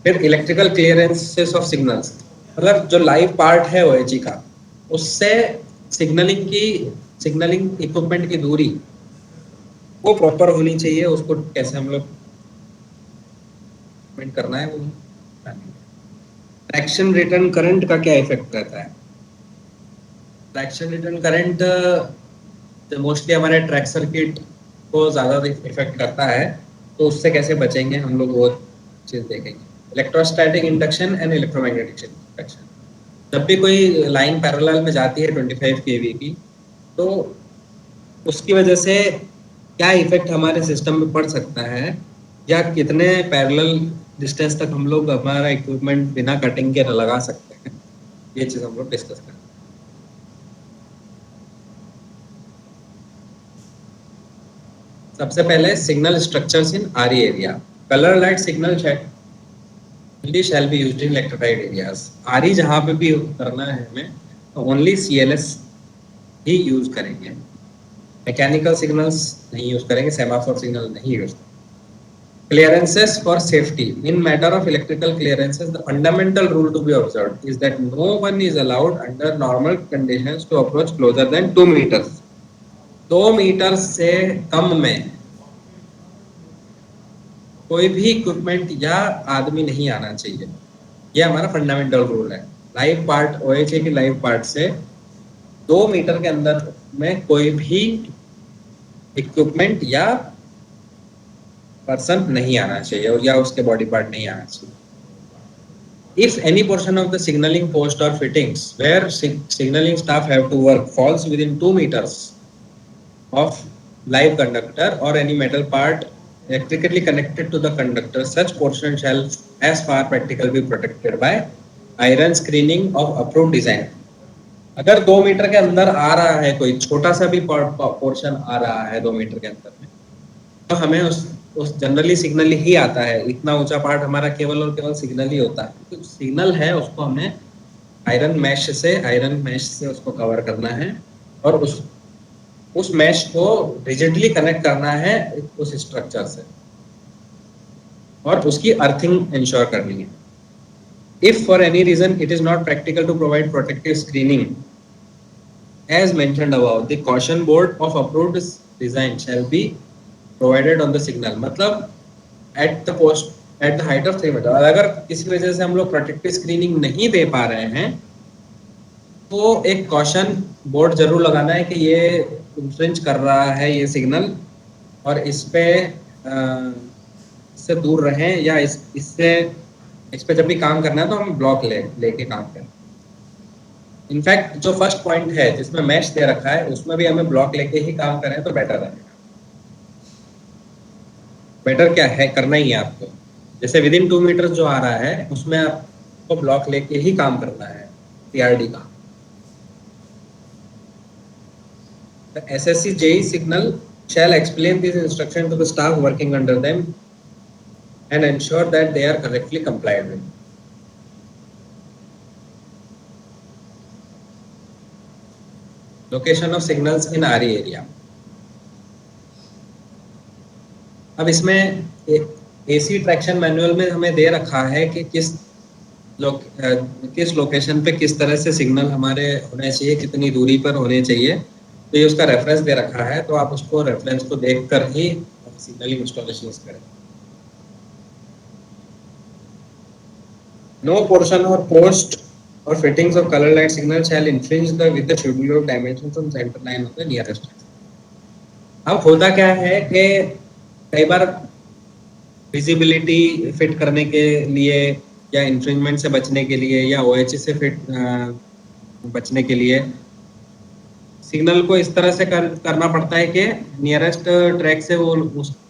फिर इलेक्ट्रिकल क्लियरेंसेस ऑफ सिग्नल्स, मतलब जो लाइव पार्ट है OHE का, उससे सिग्नलिंग इक्विपमेंट की दूरी वो प्रॉपर होनी चाहिए। उसको कैसे हम लोग करना है वो। ट्रैक्शन रिटर्न करंट का क्या इफेक्ट रहता है? ट्रैक्शन रिटर्न करंट मोस्टली हमारे ट्रैक सर्किट को ज़्यादा इफेक्ट करता है, तो उससे कैसे बचेंगे हम लोग वो चीज़ देखेंगे। Electrostatic induction and electromagnetic induction, जब भी कोई लाइन पैरेलल में जाती है 25 kV की, तो उसकी वजह से क्या इफेक्ट हमारे सिस्टम में पड़ सकता है, या कितने पैरेलल डिस्टेंस तक हम लोग हमारा इक्विपमेंट बिना कटिंग के लगा सकते हैं, ये चीज़ हम लोग डिस्कस करें। सबसे पहले signal structures in RE area. Colour light signal shall be used in electrified areas। RE जहाँ पे भी करना है हमें तो ओनली CLS ही यूज करेंगे, मैकेनिकल सिग्नल्स नहीं यूज करेंगे, सेमाफोर सिग्नल नहीं यूज करेंगे। Clearances for safety. In matter of electrical clearances, the fundamental rule to be observed is that no one is allowed under normal conditions to approach closer than 2 meters। 2 metre से कम में कोई भी इक्विपमेंट या आदमी नहीं आना चाहिए। यह हमारा फंडामेंटल रूल है। लाइव पार्ट OHE की लाइव पार्ट से 2 मीटर के अंदर में कोई भी इक्विपमेंट या पर्सन नहीं आना चाहिए, और या उसके बॉडी पार्ट नहीं आना चाहिए। If any portion of the signaling post or fittings where signaling staff have to work falls within 2 meters of live conductor or any metal part electrically connected to the conductor, such portion shall as far practical be protected by iron screening of approved design। अगर 2 मीटर के अंदर आ रहा है, कोई छोटा सा भी पोर्शन आ रहा है 2 मीटर के अंदर में, तो हमें उस जनरली सिग्नल ही आता है। इतना ऊंचा पार्ट हमारा केवल और केवल सिग्नल ही होता है। तो सिग्नल है उसको हमें आयरन मैश से उसको कवर करना है, और उस मैश को रिजिडली कनेक्ट करना है उस स्ट्रक्चर से और उसकी अर्थिंग इंश्योर करनी है. If for any reason it is not practical to provide protective screening, as mentioned above, the caution board of approved design shall be provided on the signal. मतलब at the height of 3 metre. अगर किसी वजह से हम लोग प्रोटेक्टिव स्क्रीनिंग नहीं दे पा रहे हैं तो एक कॉशन बोर्ड जरूर लगाना है कि ये इन्फ्रिंज कर रहा है ये सिग्नल और इस पे इससे दूर रहें या इस पे जब भी काम करना है तो हम ब्लॉक लेके काम करें. इनफैक्ट जो फर्स्ट पॉइंट है जिसमें मैश दे रखा है उसमें भी हमें ब्लॉक लेके ही काम करें तो बेटर है. बेटर क्या है करना ही है आपको. जैसे विद इन 2 मीटर जो आ रहा है उसमें आपको ब्लॉक लेके ही काम करना है टीआरडी का. The SSC JE signal shall explain this instruction to the staff working under them and ensure that they are correctly complied with. Location of signals in RE area. अब इसमें AC ट्रैक्शन मैनुअल में हमें दे रखा है कि किस लोकेशन पे किस तरह से सिग्नल हमारे होने चाहिए, कितनी दूरी पर होने चाहिए. तो ये उसका रेफरेंस दे रखा है तो आप उसको रेफरेंस को देखकर ही सिग्नलिंग इंस्टॉलेशन करें. No portion or post or fittings of color light signal shall infringe with the schedule of dimensions on center line of the nearest. अब होता क्या है कि कई बार विजिबिलिटी फिट करने के लिए या इंफ्रिंजमेंट से बचने के लिए या OH से बचने के लिए सिग्नल को इस तरह से करना पड़ता है कि नियरेस्ट ट्रैक से वो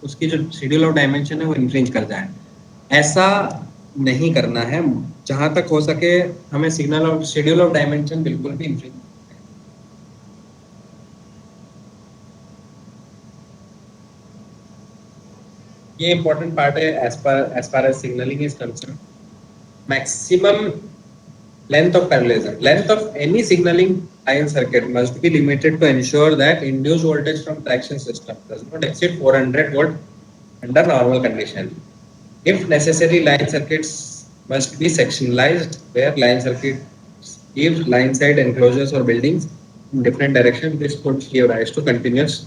उसकी जो शेड्यूल ऑफ डायमेंशन है वो इंफ्रिंज कर जाए. ऐसा नहीं करना है. जहां तक हो सके हमें signal of schedule of dimension बिल्कुल भी इंफ्रिंज. ये इंपॉर्टेंट पार्ट है as far as signaling is concerned. Maximum length of parallelism. Length of any signaling line circuit must be limited to ensure that induced voltage from traction system does not exceed 400 volt under normal condition. If necessary, line circuits must be sectionalized where line circuits give line side enclosures or buildings in different directions. This could give rise to continuous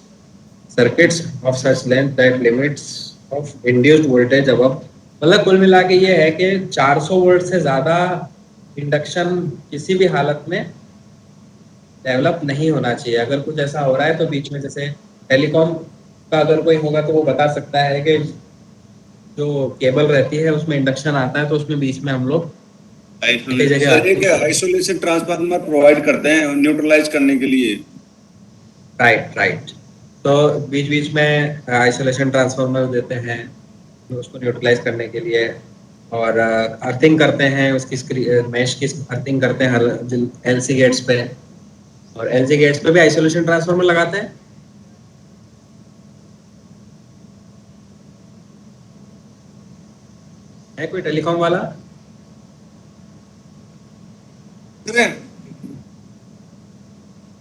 circuits of such length that limits of induced voltage above. मतलब कुल मिला के ये है कि 400 वोल्ट से ज़्यादा इंडक्शन किसी भी हालत में डेवलप नहीं होना चाहिए. अगर कुछ ऐसा हो रहा है तो बीच में जैसे टेलीकॉम का अगर कोई होगा तो वो बता सकता है कि जो केबल रहती है उसमें इंडक्शन आता है तो उसमें बीच में हम लोग आइसोलेशन ट्रांसफार्मर प्रोवाइड करते हैं न्यूट्रलाइज करने के लिए. राइट. तो बीच बीच में आइसोलेशन ट्रांसफार्मर देते हैं उसको न्यूट्रलाइज करने के लिए और अर्थिंग करते हैं उसकी मैश की अर्थिंग करते हैं एलसी गेट्स पे और एलसी गेट्स पे भी आइसोलेशन ट्रांसफार्मर लगाते हैं. है कोई टेलीकॉम वाला?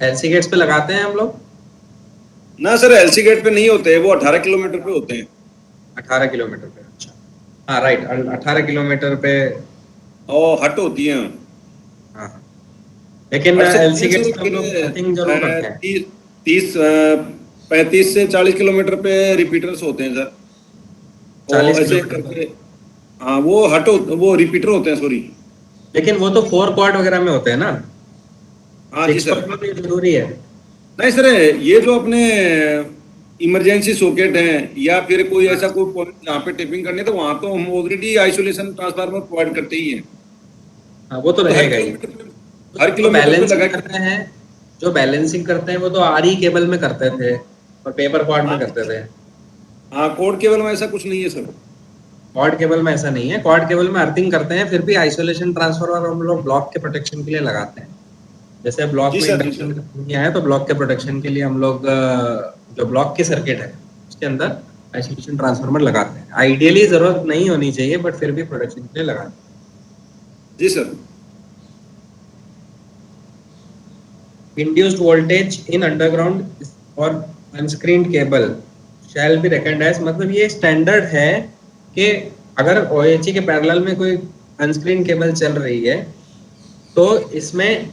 एलसी गेट्स पे लगाते हैं हम लोग ना सर. एलसी गेट पे नहीं होते, वो 18 किलोमीटर पे होते हैं. 18 किलोमीटर पे. अच्छा हाँ राइट. 18 किलोमीटर पे और हट होती हैं. हाँ लेकिन एलसी गेट्स पे हम लोग अर्थिंग जरूर करते हैं. 35 से 40 किलोमीटर पे रिपीटर्स होते हैं सर. 40 ऐसे करके हाँ वो रिपीटर होते हैं. सॉरी लेकिन वो तो 4 क्वाड वगैरह में होते हैं ना. हाँ जी सर. जरूरी है नहीं सर, ये जो अपने इमरजेंसी सॉकेट हैं या फिर कोई ऐसा कोई पॉइंट जहाँ पे टेपिंग करनी है तो वहाँ तो हम ऑलरेडी आइसोलेशन ट्रांसफार्मर प्रोवाइड करते ही हैं. हाँ वो तो रहेगा ही. हर किलोमीटर पे करते हैं जो बैलेंसिंग करते हैं वो तो आरई केबल में करते थे और पेपर क्वाड में करते थे. हाँ कॉर्ड केबल में ऐसा कुछ नहीं है सर. क्वाड केबल में ऐसा नहीं है. क्वाड केबल में अर्थिंग करते हैं फिर भी आइसोलेशन ट्रांसफार्मर हम लोग ब्लॉक के प्रोटेक्शन के लिए लगाते हैं. जैसे ब्लॉक में इंडक्शन किया है तो ब्लॉक के प्रोटेक्शन के लिए हम लोग जो ब्लॉक की सर्किट है उसके अंदर आइसोलेशन ट्रांसफार्मर लगाते हैं. आइडियली जरूरत नहीं होनी चाहिए बट फिर भी प्रोटेक्शन के लिए लगाते हैं. जी sir. Induced voltage in underground और unscreened cable shall be recognise, मतलब ये स्टैंडर्ड है कि अगर OHE के पैरेलल में कोई अनस्क्रीन केबल चल रही है तो इसमें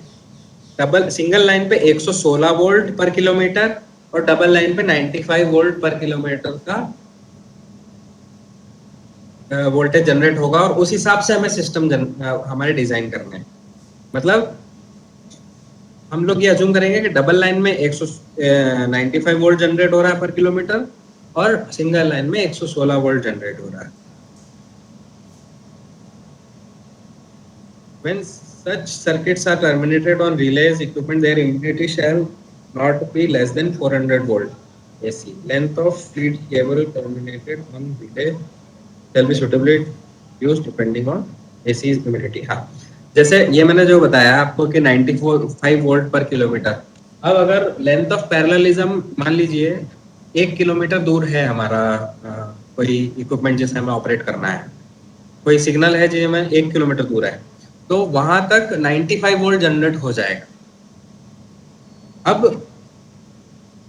डबल सिंगल लाइन पे 116 वोल्ट पर किलोमीटर और डबल लाइन पे 95 वोल्ट पर किलोमीटर का वोल्टेज जनरेट होगा, और उस हिसाब से हमें सिस्टम हमारे डिजाइन करने हैं। मतलब हम लोग ये अज्यूम करेंगे कि डबल लाइन में 195 वोल्ट जनरेट हो रहा है पर किलोमीटर और सिंगल लाइन में 116 वोल्ट जनरेट हो रहा है। When such circuits are terminated on relays equipment, their immunity shall not be less than 400 volt AC. Length of feed cable terminated on relay shall be suitably used depending on AC immunity. हाँ, जैसे ये मैंने जो बताया आपको कि 95 वोल्ट पर किलोमीटर, अब अगर लेंथ ऑफ पैरेललिज्म मान लीजिए 1 किलोमीटर दूर है हमारा कोई इक्विपमेंट जिसे हमें ऑपरेट करना है, कोई सिग्नल है जिसे हमें 1 किलोमीटर दूर है, तो वहां तक 95 वोल्ट जनरेट हो जाएगा। अब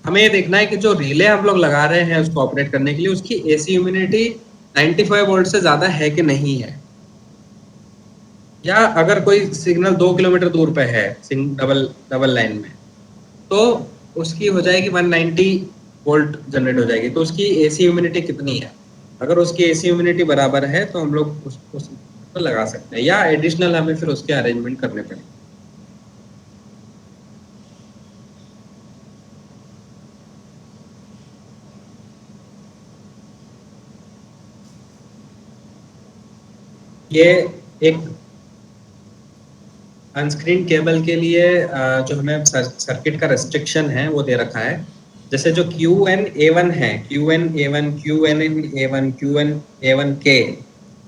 हमें ये देखना है कि जो रिले हम लोग लगा रहे हैं उसको ऑपरेट करने के लिए, उसकी एसी ह्यूमिडिटी 95 वोल्ट से ज्यादा है कि नहीं है, या अगर कोई सिग्नल 2 किलोमीटर दूर पे है डबल लाइन में, तो उसकी हो जाएगी 190 वोल्ट जनरेट हो जाएगी। तो उसकी एसी ह्यूमिडिटी कितनी है, अगर उसकी एसी ह्यूमिडिटी बराबर है तो हम लोग उसको लगा सकते हैं, या एडिशनल हमें फिर उसके अरेंजमेंट करने पड़ेंगे। ये एक अनस्क्रीन केबल के लिए जो हमें सर्किट का रेस्ट्रिक्शन है वो दे रखा है। जैसे जो QNA1 है, QNA1, QNA1, QNA1K,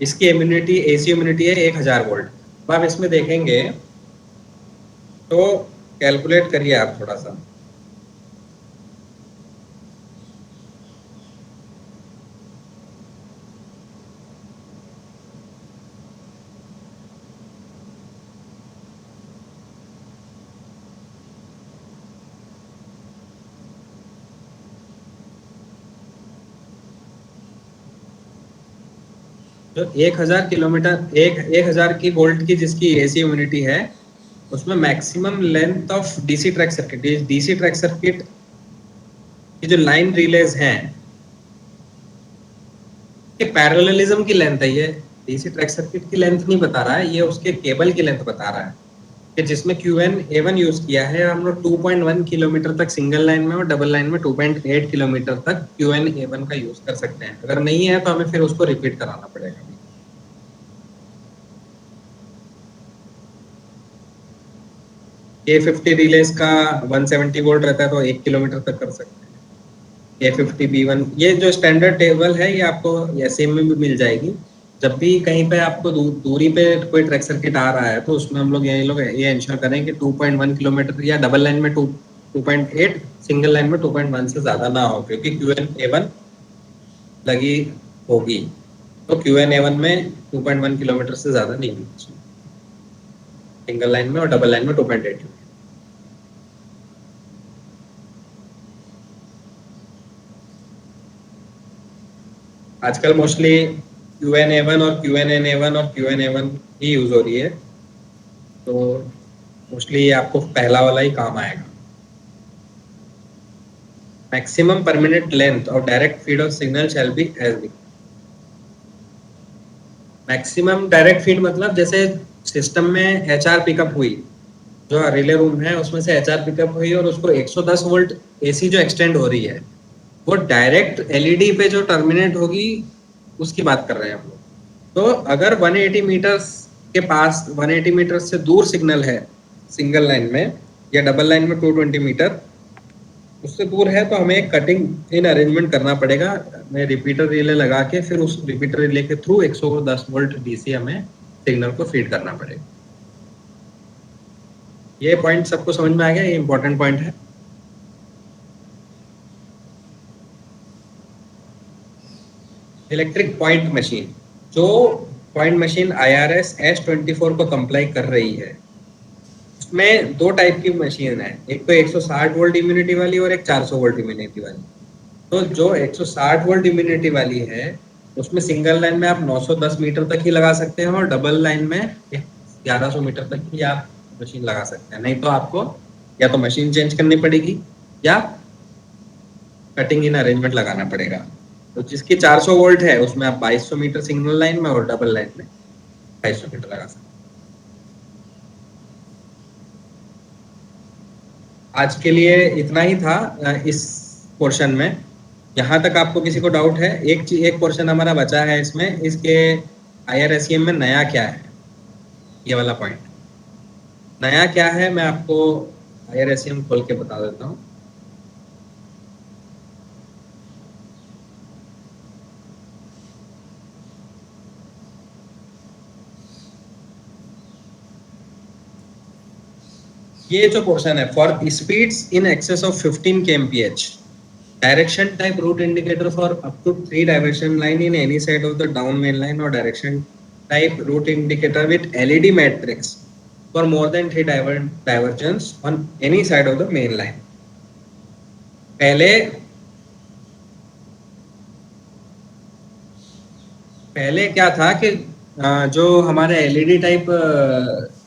इसकी इम्यूनिटी एसी इम्यूनिटी है 1000 वोल्ट। अब आप इसमें देखेंगे तो कैलकुलेट करिए आप थोड़ा सा, जो 1000 किलोमीटर 1000 की वोल्ट की जिसकी एसी यूनिटी है, उसमें maximum length of DC track circuit की जो लाइन रिलेज हैं के पैरेललिज्म की लेंथ है। ये डीसी ट्रैक सर्किट की लेंथ नहीं बता रहा है, ये उसके केबल की लेंथ बता रहा है कि जिसमें QNA1 यूज किया है हम लोग 2.1 किलोमीटर तक सिंगल लाइन में और डबल लाइन में 2.8 किलोमीटर तक QNA1 का यूज कर सकते हैं। अगर नहीं है तो हमें फिर उसको रिपीट कराना पड़ेगा। A50 रिलेज का 170 वोल्ट रहता है तो 1 किलोमीटर तक कर सकते हैं। A50 B1, ये जो स्टैंडर्ड टेबल है ये आपको ऐसे में भी मिल जाएगी। जब भी कहीं पे आपको दूरी पे कोई ट्रैक सर्किट आ रहा है तो उसमें हम लोग ये इंश्योर करें कि 2.1 किलोमीटर या डबल लाइन में 2.8, सिंगल लाइन में 2.1 से ज्यादा ना हो, क्योंकि QNA1 लगी होगी तो QNA1 में 2.1 किलोमीटर से ज्यादा नहीं होगी सिंगल लाइन में, और डबल लाइन में 2.8। आजकल मोस्टली QNA1 और QNNA1 और QNA1 ही यूज हो रही है, तो मोस्टली आपको पहला वाला ही काम आएगा। मैक्सिमम परमानेंट लेंथ और direct feed of signal shall be as B. Maximum direct feed मतलब जैसे सिस्टम में HR पिकअप हुई, जो रिले रूम है उसमें से HR पिकअप हुई और उसको 110 वोल्ट AC जो एक्सटेंड हो रही है, वो डायरेक्ट LED पे जो टर्मिनेट होगी उसकी बात कर रहे हैं हम लोग। तो अगर 180 मीटर्स के पास 180 मीटर से दूर सिग्नल है सिंगल लाइन में या डबल लाइन में 220 मीटर उससे दूर है, तो हमें एक कटिंग इन अरेंजमेंट करना पड़ेगा। हमें रिपीटर रिले लगा के फिर उस रिपीटर रिले के थ्रू 110 वोल्ट DC हमें सिग्नल को फीड करना पड़ेगा। ये पॉइंट सबको समझ में आ गया? ये इंपॉर्टेंट पॉइंट है। इलेक्ट्रिक पॉइंट मशीन, जो पॉइंट मशीन IRS S24 को कंप्लाई कर रही है, इसमें दो टाइप की मशीन है, एक तो 160 वोल्ट इम्यूनिटी वाली और एक 400 वोल्ट इम्यूनिटी वाली। तो जो 160 वोल्ट इम्यूनिटी वाली है उसमें सिंगल लाइन में आप 910 मीटर तक ही लगा सकते हैं और डबल लाइन में 1100 मीटर तक ही आप मशीन लगा सकते हैं। नहीं तो आपको या तो मशीन चेंज करनी पड़ेगी या कटिंग इन अरेंजमेंट लगाना पड़ेगा। तो जिसकी 400 वोल्ट है उसमें आप 2200 मीटर सिंगल लाइन में और डबल लाइन में 250 मीटर लगा सकते हैं। आज के लिए इतना ही था इस पोर्शन में। यहाँ तक आपको किसी को डाउट है? एक पोर्शन हमारा बचा है इसमें, इसके IRSEM में नया क्या है, ये वाला पॉइंट नया क्या है मैं आपको IRSEM खोल के बता देता हूँ। ये जो पोर्शन है, for speeds in excess of 15 kmph direction type route indicator for up to 3 diversion line in any side of the down main line or direction type route indicator with LED matrix for more than 3 diversions on any side of the main line। पहले क्या था कि जो हमारे LED type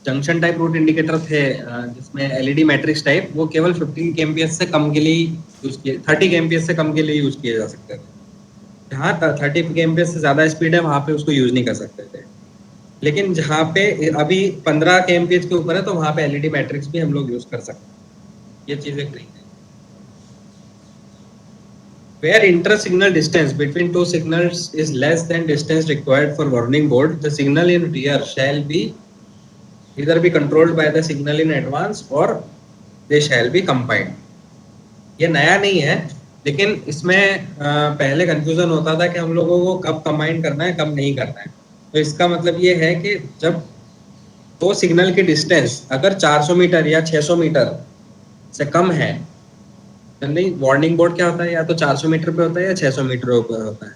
junction type route indicator थे जिसमें LED मैट्रिक्स टाइप, वो केवल 15 kmph से कम के लिए यूज किए, 30 kmph से कम के लिए यूज किए जा सकते थे। जहाँ 30 kmph से ज़्यादा स्पीड है वहाँ पे उसको यूज नहीं कर सकते थे। लेकिन जहाँ पे अभी 15 kmph के ऊपर है तो वहाँ पे LED मैट्रिक्स भी हम लोग यूज कर सकते हैं। ये चीज़ एक नहीं है। Where inter-signal distance between two signals is less than distance required for warning board, the signal in rear shall be either be controlled by the signal in advance or they shall be combined। ये नया नहीं है, लेकिन इसमें पहले कंफ्यूजन होता था कि हम लोगों को कब कंबाइन करना है कब नहीं करना है। तो इसका मतलब ये है कि जब दो सिग्नल की डिस्टेंस अगर 400 मीटर या 600 मीटर से कम है, नहीं वार्निंग बोर्ड क्या होता है, या तो 400 मीटर पे होता है या 600 मीटर पे होता है।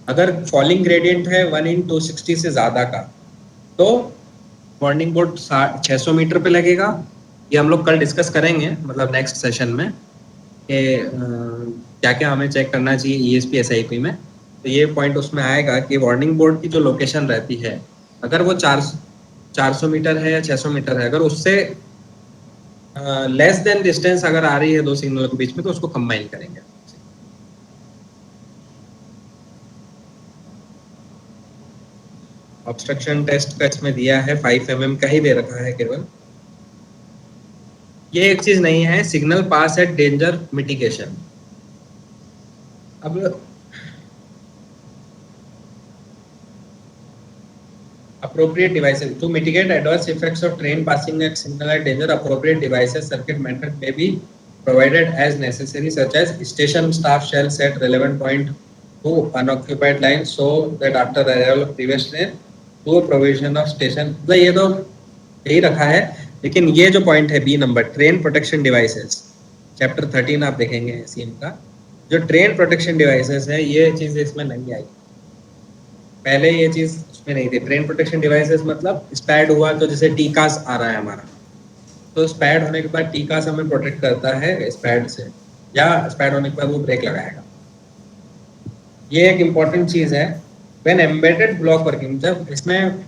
अगर फॉलिंग ग्रेडियंट है 1/260 से ज़्यादा का तो वार्निंग बोर्ड 600 मीटर पे लगेगा। ये हम लोग कल डिस्कस करेंगे, मतलब नेक्स्ट सेशन में, कि क्या क्या हमें चेक करना चाहिए ESP SIP में। तो ये पॉइंट उसमें आएगा कि वार्निंग बोर्ड की जो लोकेशन रहती है, अगर वो 400 मीटर है या 600 मीटर है, अगर उससे लेस देन डिस्टेंस अगर आ रही है दो सिग्नल के बीच में तो उसको कंबाइन करेंगे। ऑब्स्ट्रक्शन टेस्ट का इसमें दिया है 5 mm का ही दे रखा है केवल। ये एक चीज नहीं है, signal pass at danger mitigation. अब appropriate devices to mitigate adverse effects of train passing at signal at danger, appropriate devices circuit method may be provided as necessary, such as station staff shall set relevant point to unoccupied lines so that after arrival of previous train to provision of station। मतलब ये तो यही रखा है, लेकिन ये जो पॉइंट है B number, train protection devices, chapter 13 आप देखेंगे SEM का, जो ट्रेन प्रोटेक्शन डिवाइसेस है ये चीज इसमें नहीं आई। पहले ये चीज उसमें नहीं थी। ट्रेन प्रोटेक्शन डिवाइसेस मतलब स्पैड हुआ तो जैसे टीकास आ रहा है हमारा, तो स्पैड होने के बाद टीकास हमें प्रोटेक्ट करता है स्पैड से, या स्पैड होने के बाद वो ब्रेक लगाएगा। ये एक इम्पॉर्टेंट चीज है। व्हेन एम्बेडेड ब्लॉक वर्किंग, जब इसमें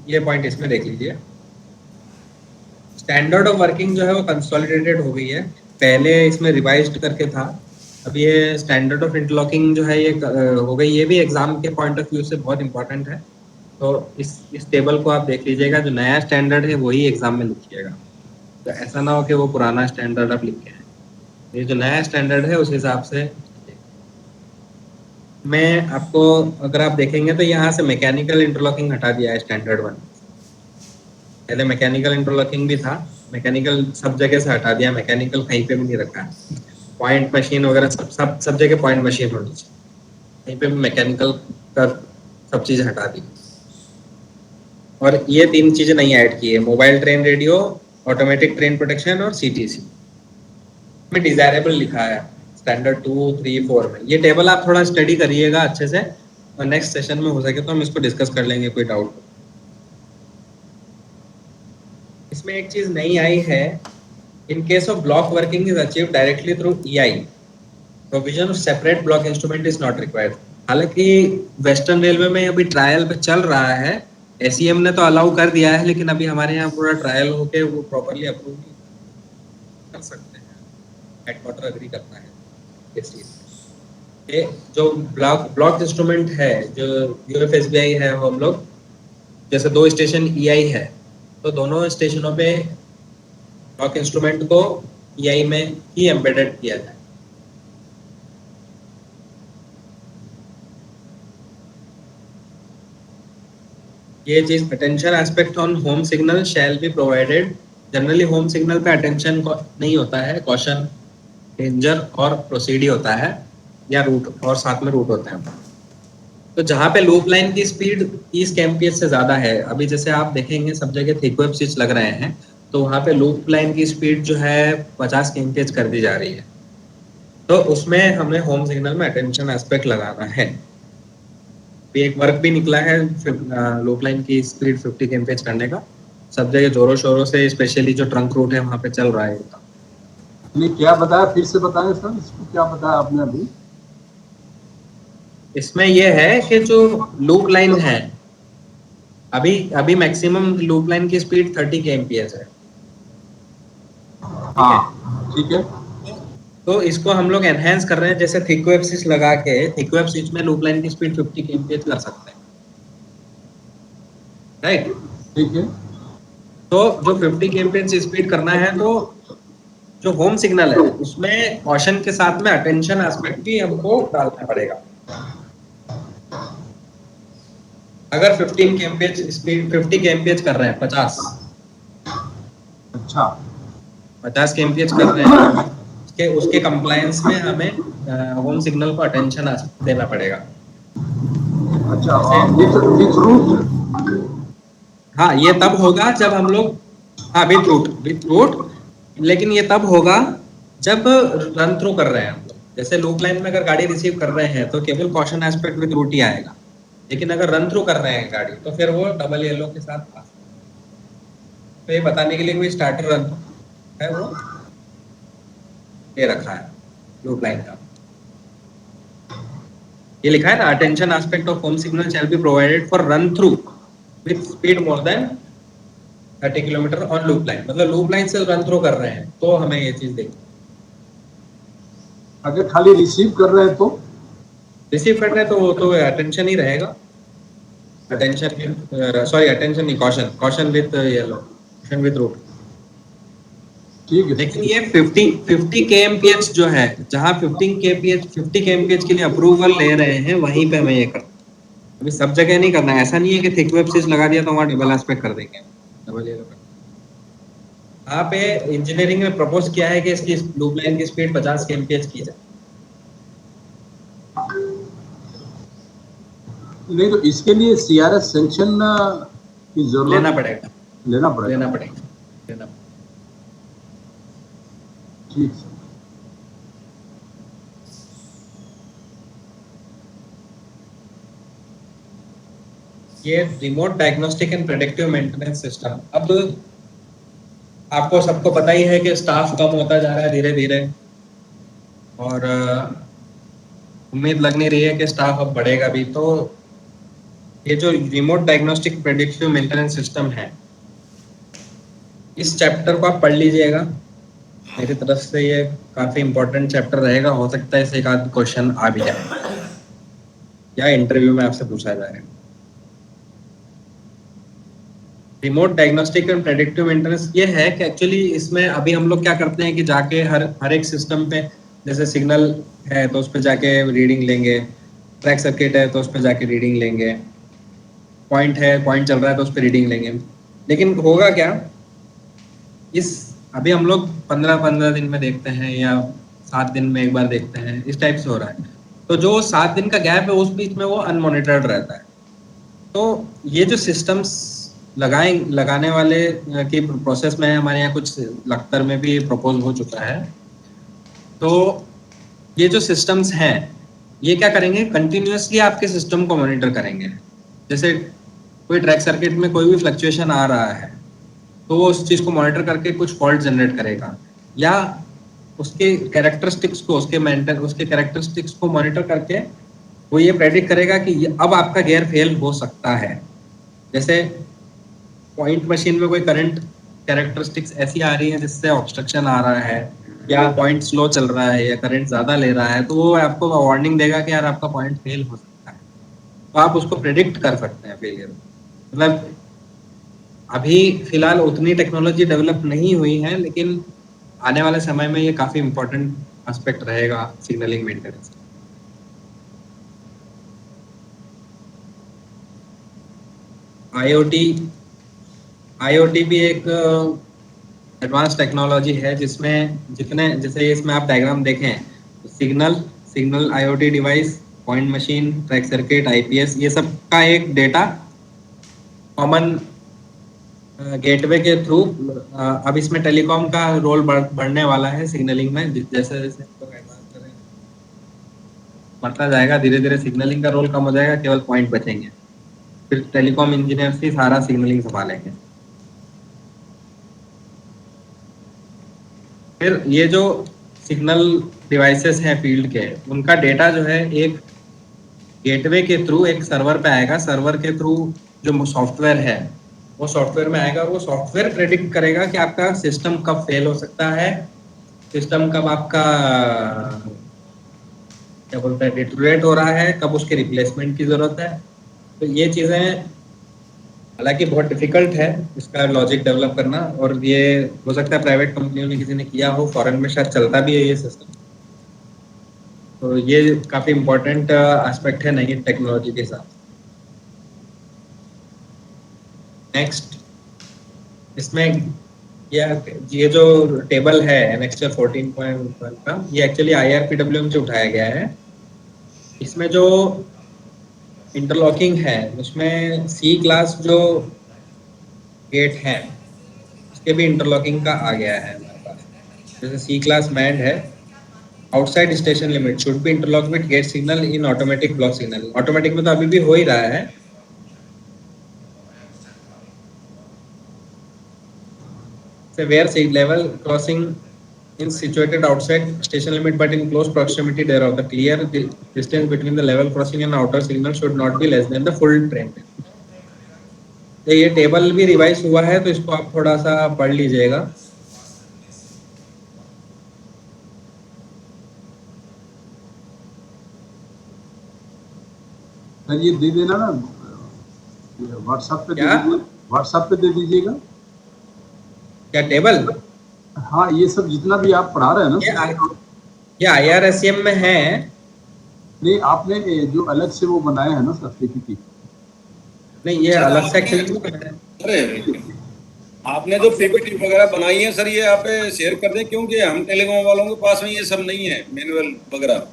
ये पॉइंट इसमें देख लीजिए, स्टैंडर्ड ऑफ वर्किंग जो है वो कंसोलिडेटेड हो गई है। पहले इसमें रिवाइज्ड करके था, अब ये स्टैंडर्ड ऑफ इंटरलॉकिंग जो है ये हो गई। ये भी एग्जाम के पॉइंट ऑफ व्यू से बहुत इंपॉर्टेंट है। तो इस टेबल को आप देख लीजिएगा, जो नया स्टैंडर्ड है वही एग्जाम में लिखिएगा, तो ऐसा ना हो कि वो पुराना स्टैंडर्ड आप लिख के हैं। ये जो नया स्टैंडर्ड है उस हिसाब से मैं आपको, अगर आप देखेंगे तो यहाँ से मैकेनिकल इंटरलॉकिंग हटा दिया है स्टैंडर्ड 1। पहले मैकेनिकल इंटरलॉकिंग भी था, मैकेनिकल सब जगह से हटा दिया, मैकेनिकल कहीं पे भी नहीं रखा है। पॉइंट मशीन वगैरह सब जगह पॉइंट मशीन होनी चाहिए, कहीं पे भी मैकेनिकल का सब चीज़ हटा दी। और ये 3 चीज़ें नहीं ऐड की है, mobile train radio, automatic train protection और CTC में डिजायरेबल लिखा है स्टैंडर्ड 2, 3, 4 में। ये टेबल आप थोड़ा स्टडी करिएगा अच्छे से, और नेक्स्ट सेशन में हो सके तो हम इसको डिस्कस कर लेंगे, कोई डाउट। इसमें एक चीज नई आई है, in case of block working is achieve directly through EI, provision of separate block instrument is not required. हालांकि वेस्टर्न रेलवे में अभी ट्रायल पे चल रहा है, SEM ने तो अलाउ कर दिया है, लेकिन अभी हमारे यहाँ पूरा ट्रायल होके वो प्रॉपरली अप्रूव कर सकते हैं, हेडक्वार्टर एग्री करना है इस चीज। ये जो ब्लॉक इंस्ट्रूमेंट है, जो UFSBI है, वो हम लोग जैसे 2 स्टेशन EI है, तो दोनों स्टेशनों पे ब्लॉक इंस्ट्रूमेंट को EI में ही एम्बेडेड किया जाए। ये चीज attention aspect on home signal shall be provided. Generally home signal pay attention नहीं होता है, कॉशन, डेंजर और प्रोसीडी होता है, या रूट, और साथ में रूट होते हैं। तो जहाँ पे लूप लाइन की स्पीड 30 kmph से ज्यादा है, अभी जैसे आप देखेंगे सब जगह थिक वेब स्विच लग रहे हैं, तो वहाँ पे लूप लाइन की स्पीड जो है 50 kmph कर दी जा रही है, तो उसमें हमें होम सिग्नल में अटेंशन एस्पेक्ट लगाना है। एक वर्क भी निकला है लूप लाइन की स्पीड 50 kmph करने का, सब जगह जोरों शोरों से, स्पेशली जो ट्रंक रूट है वहाँ पे चल रहा है। नहीं, क्या बताया, फिर से बताएं सर, इसको क्या बताया आपने अभी? इसमें यह है कि जो लूप लाइन है, अभी मैक्सिमम लूप लाइन की स्पीड 30 kmph है। हाँ, ठीक है। तो इसको हम लोग एनहेंस कर रहे हैं, जैसे थिक वेब स्विच लगा के थिक वेब स्विच में लूप लाइन की स्पीड 50 kmph कर सकते हैं, राइट? ठीक है। तो जो 50 kmph स्पीड करना है, तो जो होम सिग्नल है उसमें कॉशन के साथ में अटेंशन एस्पेक्ट भी हमको डालना पड़ेगा। अगर 15 kmph स्पीड 50 kmph कर रहे हैं, 50 kmph कर रहे हैं, उसके कंप्लायंस में हमें होम सिग्नल को अटेंशन देना पड़ेगा। अच्छा, विथ रूट? हाँ, ये तब होगा जब हम लोग, हाँ विथ रूट, लेकिन ये तब होगा जब रन थ्रू कर रहे हैं हम लोग। जैसे लूप लाइन में अगर गाड़ी रिसीव कर रहे हैं तो केवल कॉशन एस्पेक्ट विथ रूट ही आएगा, लेकिन अगर रन थ्रू कर रहे हैं गाड़ी तो फिर वो डबल येलो के साथ पास। तो ये बताने के लिए कोई स्टार्टर रन है, वो ये रखा है लूप लाइन का, ये लिखा है ना, attention aspect of home signal shall be provided for run through with speed more than 30 kilometre on loop line. मतलब लूप लाइन से रन थ्रू कर रहे हैं तो हमें ये चीज देखनी। अगर खाली रिसीव कर रहे हैं तो? रिसीव कर रहे हैं तो अटेंशन ही रहेगा, अटेंशन नहीं, caution with yellow, caution with route. ठीक है। लेकिन ये 50 kmph जो है, जहाँ 50 kmph के लिए अप्रूवल ले रहे हैं, वहीं पे हमें ये करना है। अभी सब जगह नहीं करना है, ऐसा नहीं है कि थिक वेब स्विच लगा दिया तो वहाँ डबल एस्पेक्ट कर देंगे, डबल येलो कर। यहाँ पे इंजीनियरिंग में प्रपोज किया है कि इसकी लूप लाइन की स्पीड 50 kmph की जाए। नहीं, तो इसके लिए CRS सैंक्शन की जरूरत लेना पड़ेगा। ठीक है। ये remote diagnostic and predictive maintenance system, अब आपको सबको पता ही है कि स्टाफ कम होता जा रहा है धीरे धीरे, और उम्मीद लग नहीं रही है कि स्टाफ अब बढ़ेगा भी। तो ये जो remote diagnostic predictive maintenance system है, इस चैप्टर को आप पढ़ लीजिएगा, मेरी तरफ से ये काफी इंपॉर्टेंट चैप्टर रहेगा। हो सकता है इससे एक आध क्वेश्चन आ भी जाए या इंटरव्यू में आपसे पूछा जाए। Remote diagnostic and predictive maintenance ये है कि एक्चुअली इसमें अभी हम लोग क्या करते हैं कि जाके हर एक सिस्टम पे, जैसे सिग्नल है तो उस पर जाके रीडिंग लेंगे, ट्रैक सर्किट है तो उस पर जाके रीडिंग लेंगे, पॉइंट चल रहा है तो उस पर रीडिंग लेंगे। लेकिन होगा क्या, अभी हम लोग 15 दिन में देखते हैं या 7 दिन में एक बार देखते हैं, इस टाइप से हो रहा है। तो जो 7 दिन का गैप है उस बीच में वो अनमॉनिटर्ड रहता है। तो ये जो सिस्टम्स लगाने वाले की प्रोसेस में है, हमारे यहाँ कुछ लखतर में भी प्रपोज हो चुका है। तो ये जो सिस्टम्स हैं ये क्या करेंगे, कंटिन्यूअसली आपके सिस्टम को मॉनिटर करेंगे। जैसे कोई ट्रैक सर्किट में कोई भी फ्लक्चुएशन आ रहा है तो वो उस चीज़ को मॉनिटर करके कुछ फॉल्ट जनरेट करेगा, या उसके कैरेक्टरिस्टिक्स को उसके कैरेक्टरिस्टिक्स को मॉनिटर करके वो ये प्रेडिक्ट करेगा कि अब आपका गियर फेल हो सकता है। जैसे पॉइंट मशीन में कोई करंट कैरेक्टरिस्टिक्स ऐसी आ रही है जिससे ऑब्स्ट्रक्शन आ रहा है, या पॉइंट स्लो चल रहा है, या करंट ज़्यादा ले रहा है, तो वो आपको वार्निंग देगा कि यार आपका पॉइंट फेल हो सकता है। तो आप उसको प्रेडिक्ट कर सकते हैं फेलियर। मतलब अभी फिलहाल उतनी टेक्नोलॉजी डेवलप नहीं हुई है, लेकिन आने वाले समय में ये काफ़ी इम्पोर्टेंट एस्पेक्ट रहेगा सिग्नलिंग मेंटेनेंस। आईओटी भी एक एडवांस टेक्नोलॉजी है जिसमें जैसे इसमें आप डायग्राम देखें, signal IoT device, point machine, track circuit, IPS, ये सब का एक डेटा कॉमन गेटवे के थ्रू अब इसमें टेलीकॉम का रोल बढ़ने वाला है सिग्नलिंग में। जैसे जैसे लोग एडवांस कर रहे हैं बढ़ता जाएगा, धीरे धीरे सिग्नलिंग का रोल कम हो जाएगा, केवल पॉइंट बचेंगे, फिर टेलीकॉम इंजीनियर ही सारा सिग्नलिंग संभालेंगे। फिर ये जो सिग्नल डिवाइसेस हैं फील्ड के, उनका डेटा जो है एक गेटवे के थ्रू एक सर्वर पे आएगा। सर्वर के थ्रू जो सॉफ्टवेयर है वो सॉफ्टवेयर में आएगा। वो सॉफ्टवेयर प्रेडिक्ट करेगा कि आपका सिस्टम कब फेल हो सकता है, सिस्टम कब आपका क्या बोलते हैं डिटोरेट हो रहा है, कब उसके रिप्लेसमेंट की जरूरत है। तो ये चीज़ें हालांकि बहुत डिफिकल्ट है इसका लॉजिक डेवलप करना, और ये हो सकता है प्राइवेट कंपनियों में किसी ने किया हो, फॉरेन में शायद चलता भी है ये सिस्टम। तो ये काफ़ी इम्पोर्टेंट एस्पेक्ट है नई टेक्नोलॉजी के साथ। नेक्स्ट, इसमें ये जो टेबल है एनेक्स्चर 14.1 का, ये एक्चुअली IRPWM से उठाया गया है। इसमें जो इंटरलॉकिंग है उसमें सी क्लास जो गेट है उसके भी इंटरलॉकिंग का आ गया है हमारे पास। जैसे सी क्लास मैंड है, outside station limit should be interlock with gate signal in automatic block signal. Automatic में तो अभी भी हो ही रहा है। Where sea level crossing is situated outside station limit but in close proximity thereof, the clear distance between the level crossing and outer signal should not be less than the full train time। तो ये टेबल भी रिवाइज हुआ है, तो इसको आप थोड़ा सा पढ़ लीजिएगा। सर ये दे देना ना, व्हाट्सएप पे क्या? व्हाट्सएप पे दे दीजिएगा। क्या टेबल? हाँ, ये सब जितना भी आप पढ़ा रहे हैं ना, ये IRSEM में है। नहीं, आपने जो अलग से वो बनाए हैं ना सर PPT, नहीं, ये अलग से एक्चुअली अरे आपने जो पीपीटी वगैरह बनाई है सर, ये आप शेयर कर दें, क्योंकि हम टेलीकॉम वालों के पास में ये सब नहीं है मैनुअल वगैरह।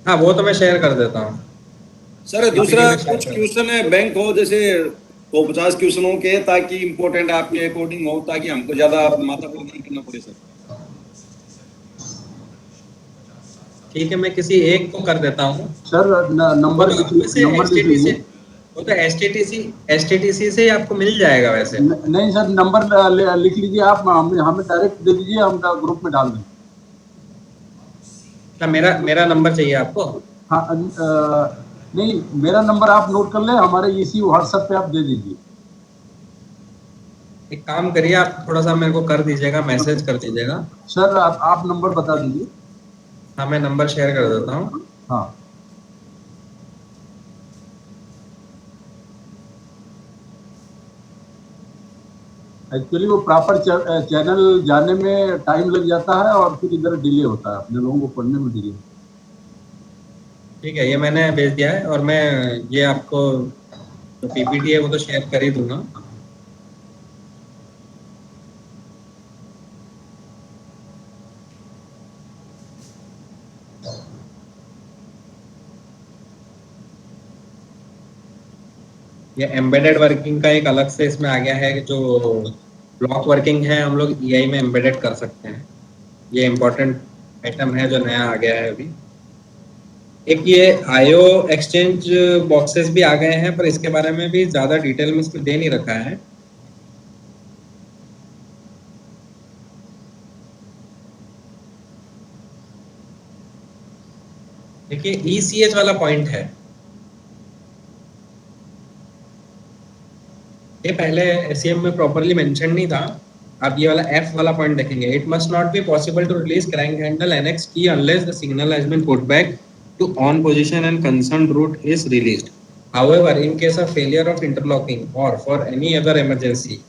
हाँ, वो तो मैं शेयर कर देता हूँ सर दूसरा कुछ क्वेश्चन है बैंक हो जैसे 50 क्वेश्चनों के, ताकि इम्पोर्टेंट आपके अकॉर्डिंग हो, ताकि हमको ज्यादा माथा को नहीं करना पड़े सर। ठीक है, मैं किसी एक को कर देता हूँ सर नंबर लिख लीजिए। वो तो STTC से ही आपको मिल जाएगा वैसे। नहीं सर, नंबर लिख लीजिए आप, हमें डायरेक्ट दे दीजिए, हम ग्रुप में डाल दें। क्या मेरा नंबर चाहिए आपको? हाँ, नहीं, मेरा नंबर आप नोट कर लें, हमारे इसी व्हाट्सएप पे आप दे दीजिए। एक काम करिए, आप थोड़ा सा मेरे को कर दीजिएगा, मैसेज कर दीजिएगा। सर आप नंबर बता दीजिए। हाँ, मैं नंबर शेयर कर देता हूँ। हाँ, एक्चुअली वो प्रॉपर चैनल जाने में टाइम लग जाता है और फिर इधर डिले होता है, अपने लोगों को पढ़ने में डिले। ठीक है, ये मैंने भेज दिया है, और मैं ये आपको जो PPT है वो तो शेयर कर ही दूंगा। ये एम्बेडेड वर्किंग का एक अलग से इसमें आ गया है कि जो ब्लॉक वर्किंग है हम लोग EI में एम्बेडेड कर सकते हैं। ये इम्पोर्टेंट आइटम है जो नया आ गया है अभी। एक ये IO एक्सचेंज बॉक्सेस भी आ गए हैं, पर इसके बारे में भी ज़्यादा डिटेल में इसमें दे नहीं रखा है। देखिए ECH वाला पॉइंट है, ये पहले SEM में प्रॉपरली मेंशन नहीं था। आप ये वाला F वाला पॉइंट देखेंगे, it must not be possible to release crank handle NX key unless the signal has been put back to on position and concerned route is released. However, in case of failure of interlocking or for any other emergency,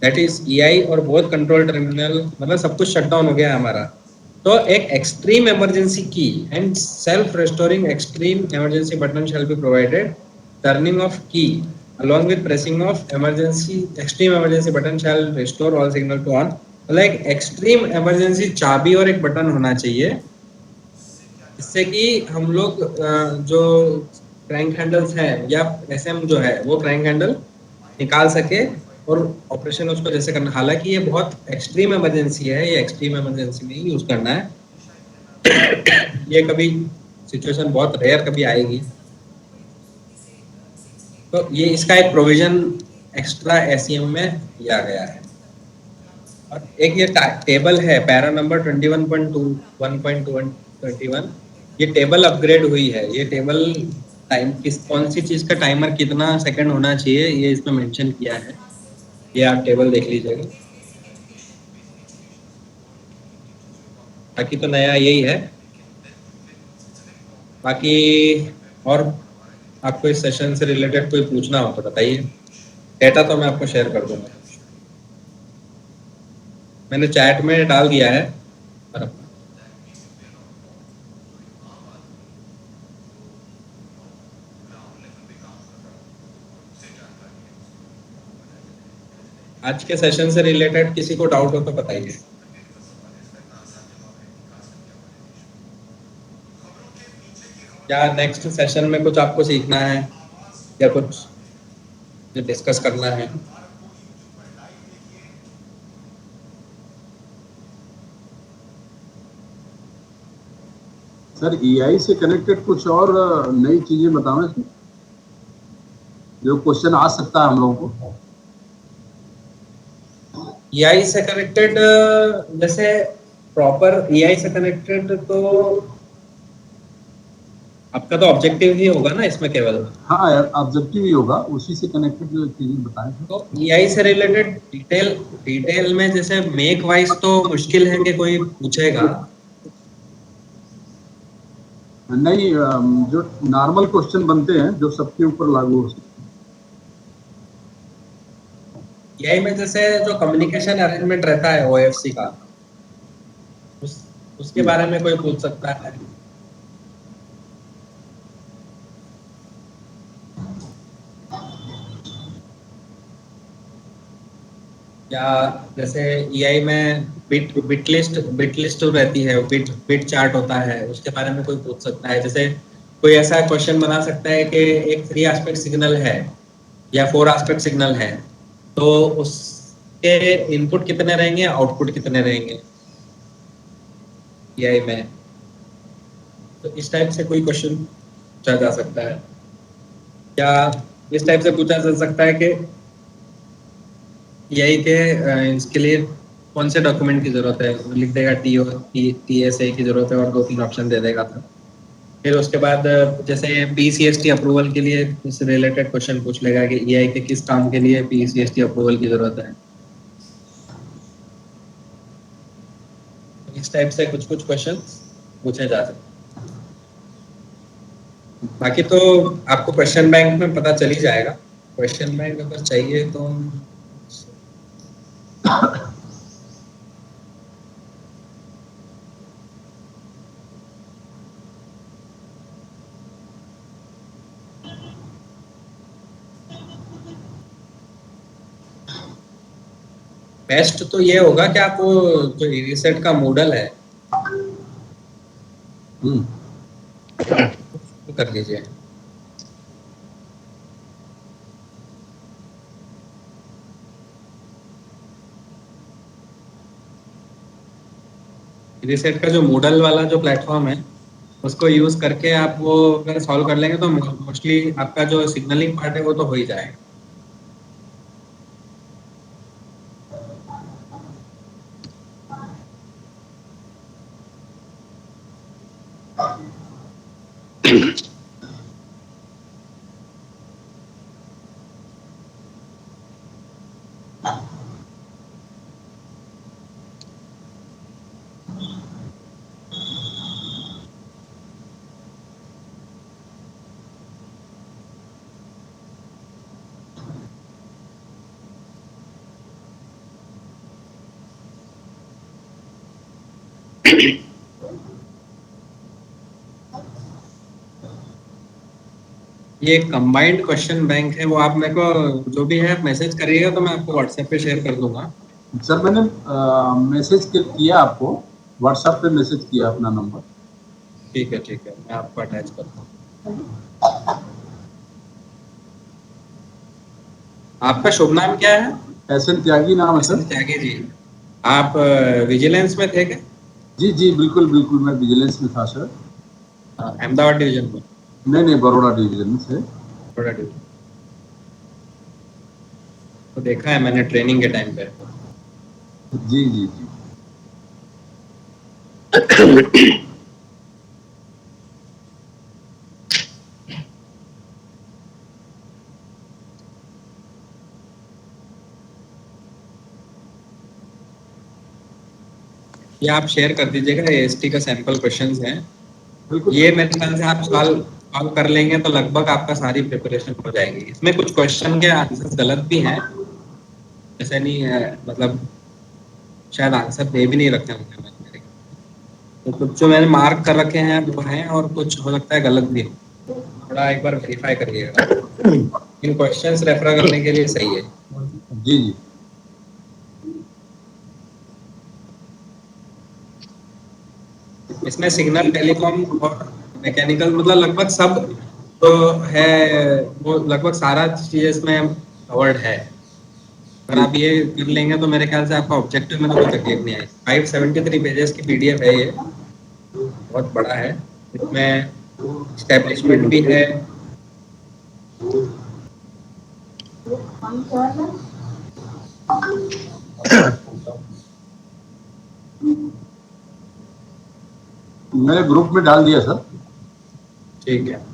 that is EI और both control terminal, मतलब सब कुछ शट डाउन हो गया है हमारा, तो एक एक्सट्रीम इमरजेंसी की and self restoring extreme emergency button shall be provided, turning of की along with pressing of emergency extreme emergency button shall restore all signal to on। like extreme emergency चाबी और एक बटन होना चाहिए, इससे कि हम लोग जो क्रैंक हैंडल्स हैं या SM जो है वो क्रैंक हैंडल निकाल सके और ऑपरेशन उसको जैसे करना। हालांकि ये बहुत एक्सट्रीम इमरजेंसी है, ये एक्सट्रीम इमरजेंसी में ही यूज करना है। ये कभी सिचुएशन बहुत रेयर कभी आएगी, तो ये इसका एक प्रोविजन एक्स्ट्रा SEM में दिया गया है। और एक ये टेबल है पैरा नंबर 21.2 1.21, ये टेबल अपग्रेड हुई है। ये टेबल टाइम किस कौन सी चीज का टाइमर कितना सेकंड होना चाहिए ये इसमें मेंशन किया है, ये आप टेबल देख लीजिएगा। बाकी तो नया यही है। बाकी और आपको इस सेशन से रिलेटेड कोई पूछना हो तो बताइए, डेटा तो मैं आपको शेयर कर दूंगा, मैंने चैट में डाल दिया है। और आज के सेशन से रिलेटेड किसी को डाउट हो तो बताइए। या नेक्स्ट सेशन में कुछ आपको सीखना है या कुछ डिस्कस करना है? सर EI से कनेक्टेड कुछ और नई चीजें बताओ इसमें, जो क्वेश्चन आ सकता है हम लोगों को। EI से कनेक्टेड जैसे प्रॉपर EI से कनेक्टेड तो आपका तो ऑब्जेक्टिव ही होगा ना इसमें केवल। हाँ ऑब्जेक्टिव ही होगा, उसी से कनेक्टेड जो चीजें बताएं। तो EI से रिलेटेड डिटेल में जैसे मेक वाइज तो मुश्किल है कि कोई पूछेगा। नहीं, जो नॉर्मल क्वेश्चन बनते हैं जो सबके ऊपर लागू हो सकते हैं। EI में जैसे जो कम्युनिकेशन अरेंजमेंट रहता है OFC का, उसके बारे में कोई पूछ सकता है। या जैसे EI में बिट लिस्ट रहती है, बिट चार्ट होता है, उसके बारे में कोई पूछ सकता है। जैसे कोई ऐसा क्वेश्चन बना सकता है कि एक 3 एस्पेक्ट सिग्नल है या 4 एस्पेक्ट सिग्नल है, तो उसके इनपुट कितने रहेंगे, आउटपुट कितने रहेंगे EI में। तो इस टाइप से कोई क्वेश्चन पूछा जा सकता है। या इस टाइप से पूछा जा सकता है कि EI के इसके लिए कौन से डॉक्यूमेंट की जरूरत है, लिख देगा TSA की जरूरत है और 2-3 ऑप्शन दे देगा था। फिर उसके बाद जैसे PCST अप्रूवल के लिए इससे रिलेटेड क्वेश्चन पूछ लेगा कि EI के किस काम के लिए PCST अप्रूवल की जरूरत है। इस टाइप से कुछ क्वेश्चन पूछे जा सकते। बाकी तो आपको क्वेश्चन बैंक में पता चल ही जाएगा। क्वेश्चन बैंक अगर चाहिए तो बेस्ट तो ये होगा कि आप वो जो रीसेट का मॉडल है वो कर लीजिए। रीसेट का जो मॉडल वाला जो प्लेटफॉर्म है उसको यूज करके आप वो अगर सॉल्व कर लेंगे तो मोस्टली आपका जो सिग्नलिंग पार्ट है वो तो हो ही जाएगा। ये एक कंबाइंड क्वेश्चन बैंक है, वो आप मेरे को जो भी है मैसेज करिएगा तो मैं आपको व्हाट्सएप पे शेयर कर दूंगा। सर मैंने मैसेज किया आपको, व्हाट्सएप पे मैसेज किया अपना नंबर। ठीक है, मैं आपको अटैच करता हूँ। आपका शुभ नाम क्या है? एसएन त्यागी नाम है सर। त्यागी जी, आप विजिलेंस में थे क्या? जी जी बिल्कुल बिल्कुल, मैं विजिलेंस में था सर। अहमदाबाद डिवीजन में? नहीं, बड़ौदा डिवीजन में से। बड़ा डिवीजन तो देखा है मैंने ट्रेनिंग के टाइम पे। जी जी जी। ये आप शेयर कर दीजिएगा, एएसटी का सैंपल क्वेश्चंस हैं। बिल्कुल ये मेरे ख्याल से आप सॉल्व कर लेंगे तो लगभग आपका सारी प्रिपरेशन हो जाएगी। इसमें कुछ क्वेश्चन के आंसर्स गलत भी हैं, ऐसा नहीं है, मतलब शायद आंसर दे भी नहीं रखे होंगे मैंने, तो कुछ जो मैंने मार्क कर रखे हैं वो हैं और कुछ हो सकता है गलत भी हो। थोड़ा एक बार वेरीफाई करिएगा, इन क्वेश्चंस रेफर करने के लिए सही है। जी जी। इसमें सिग्नल, टेलीकॉम और मैकेनिकल मतलब लगभग सब जो है वो लगभग सारा चीज इसमें कवर्ड है। अगर आप ये कर लेंगे तो मेरे ख्याल से आपका ऑब्जेक्टिव में तो कोई तकलीफ नहीं आएगी। 573 पेजेस की पीडीएफ है ये, बहुत बड़ा है। इसमें स्टैब्लिशमेंट भी है, मैंने ग्रुप में डाल दिया सर। ठीक है।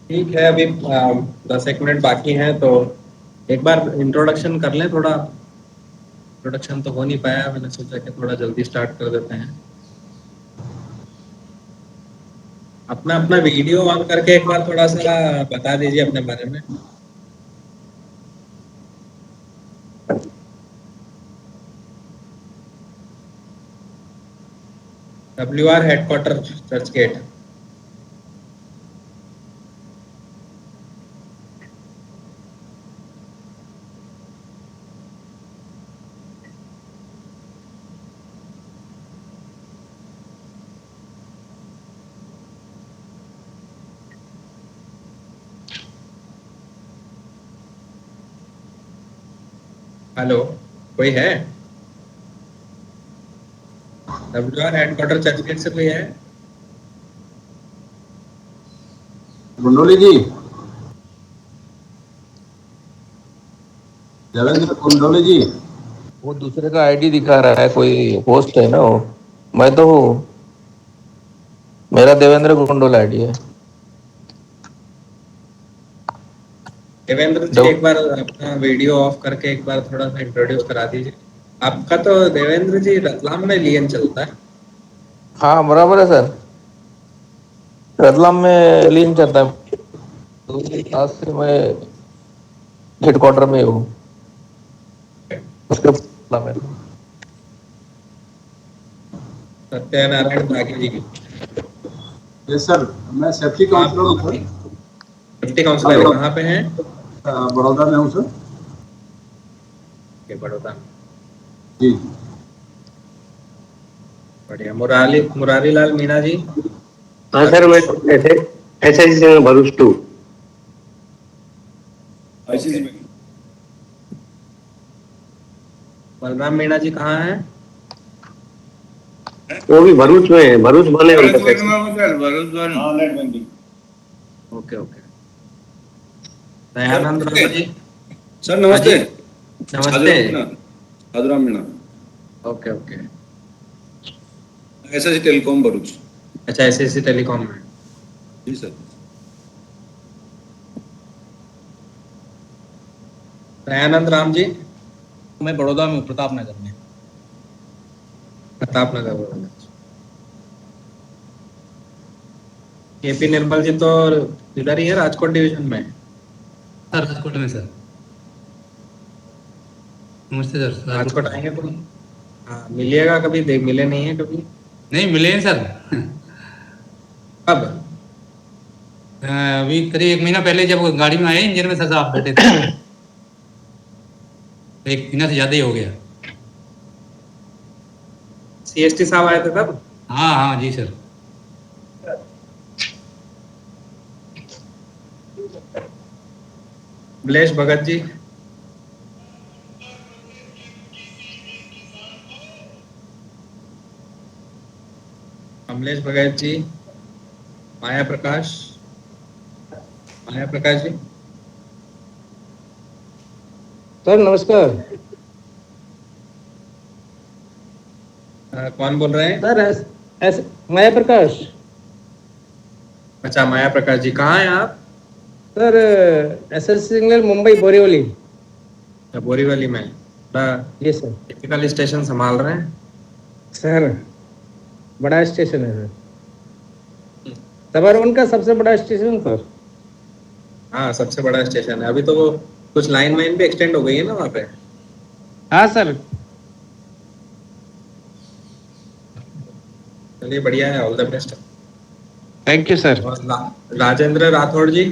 ठीक है, अभी 10 मिनट बाकी हैं तो एक बार इंट्रोडक्शन कर लें थोड़ा। इंट्रोडक्शन तो हो नहीं पाया, मैंने सोचा कि थोड़ा जल्दी स्टार्ट कर देते हैं। अपना अपना वीडियो ऑन करके एक बार थोड़ा सा बता दीजिए अपने बारे में। WR headquarter Churchgate. Hello, कोई है? WR हेडक्वार्टर चर्च गेट से कोई है? गुंडोली जी, देवेंद्र गुंडोली जी। वो दूसरे का आईडी दिखा रहा है, कोई होस्ट है ना वो। मैं तो हूँ, मेरा देवेंद्र गुंडोला आईडी है। देवेंद्र जी, एक बार अपना वीडियो ऑफ करके एक बार थोड़ा सा इंट्रोड्यूस करा दीजिए। आपका तो देवेंद्र जी रतलाम में लियन चलता है। हाँ बराबर है सर, रतलाम में लीन चलता है। तो आज से मैं हेडक्वार्टर में हूँ उसके रतलाम में। सत्यनारायण त्यागी जी की यस सर, मैं सेफ्टी काउंसलर हूँ सर। डिप्टी काउंसिलर कहाँ पे हैं? बड़ौदा में हूँ सर। बड़ौदा। जी। बढ़िया। मुरारी लाल मीणा जी? हाँ सर, मैं SIC से भरूच 2। आईसीसी में बलराम मीणा जी कहाँ हैं? वो भी भरूच में है, भरूच बने उनका भरूच SIC। में हाँ, net banking. Okay. Dayanand Ram ji? Sir नमस्ते। नमस्ते। Hajuram Meena. Okay. SIC telecom Bharuch. अच्छा, SSC टेलीकॉम में। जी सर। दयानंद राम जी? मैं बड़ौदा में हूँ, प्रताप नगर में। प्रताप नगर। केपी निर्मल जी तो इधर ही है, राजकोट डिवीजन में। सर राजकोट में सर। नमस्ते सर। राजकोट आएंगे तो हाँ मिलिएगा कभी, देख मिले नहीं है कभी। नहीं मिले हैं सर। कब? अभी करीब 1 महीना पहले जब गाड़ी में आए इंजन में सर आप बैठे थे। 1 महीना से ज़्यादा ही हो गया। सीएसटी साहब आए थे तब? हाँ हाँ जी सर। कमलेश भगत जी। कमलेश भगत जी। माया प्रकाश। माया प्रकाश जी। सर नमस्कार। कौन बोल रहे हैं? सर माया प्रकाश। अच्छा माया प्रकाश जी, कहाँ हैं आप? Sir SS signal Mumbai Borivali. Borivali में? जी सर। टिपिकल स्टेशन संभाल रहे हैं? सर बड़ा स्टेशन है सर, सबअर्बन का सबसे बड़ा स्टेशन सर। हाँ सबसे बड़ा स्टेशन है। अभी तो वो कुछ लाइन वाइन भी एक्सटेंड हो गई है ना वहाँ पे। हाँ सर। चलिए बढ़िया है, all the best. Thank you sir. और राजेंद्र राठौड़ जी।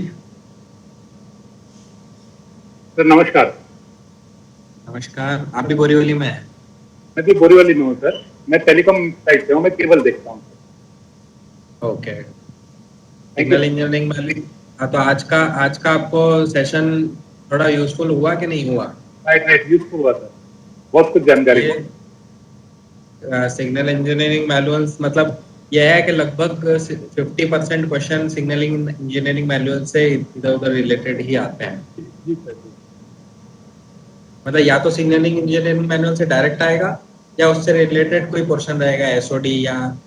सर नमस्कार। नमस्कार। आप भी बोरीवली में हैं? मैं भी बोरीवली में हूँ सर। मैं टेलीकॉम साइड से हूँ, मैं केबल देखता हूँ। ओके। सिग्नल इंजीनियरिंग में। हाँ तो आज का आपको सेशन थोड़ा यूजफुल हुआ कि नहीं हुआ? राइट यूजफुल हुआ सर, बहुत कुछ जानकारी। सिग्नल इंजीनियरिंग मैनुअल्स मतलब यह है कि लगभग 50% क्वेश्चन सिग्नलिंग इंजीनियरिंग मैनुअल से इधर उधर रिलेटेड ही आते हैं। जी सर। मतलब या तो सिग्नलिंग इंजीनियरिंग मैनुअल से डायरेक्ट आएगा या उससे रिलेटेड कोई पोर्शन रहेगा, एसओडी या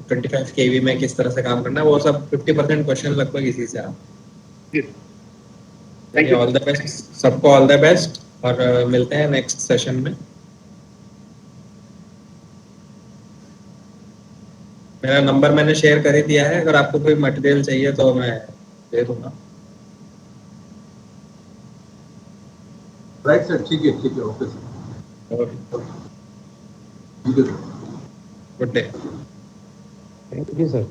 25 केवी में किस तरह से काम करना है, वो सब 50% क्वेश्चन लगभग इसी से आते हैं। ऑल द बेस्ट सबको, ऑल द बेस्ट, और मिलते हैं नेक्स्ट सेशन में। मेरा नंबर मैंने शेयर कर ही दिया है, अगर आपको कोई मटेरियल चाहिए तो मैं दे दूंगा। राइट सर, ठीक है okay sir. Good day. Thank you sir.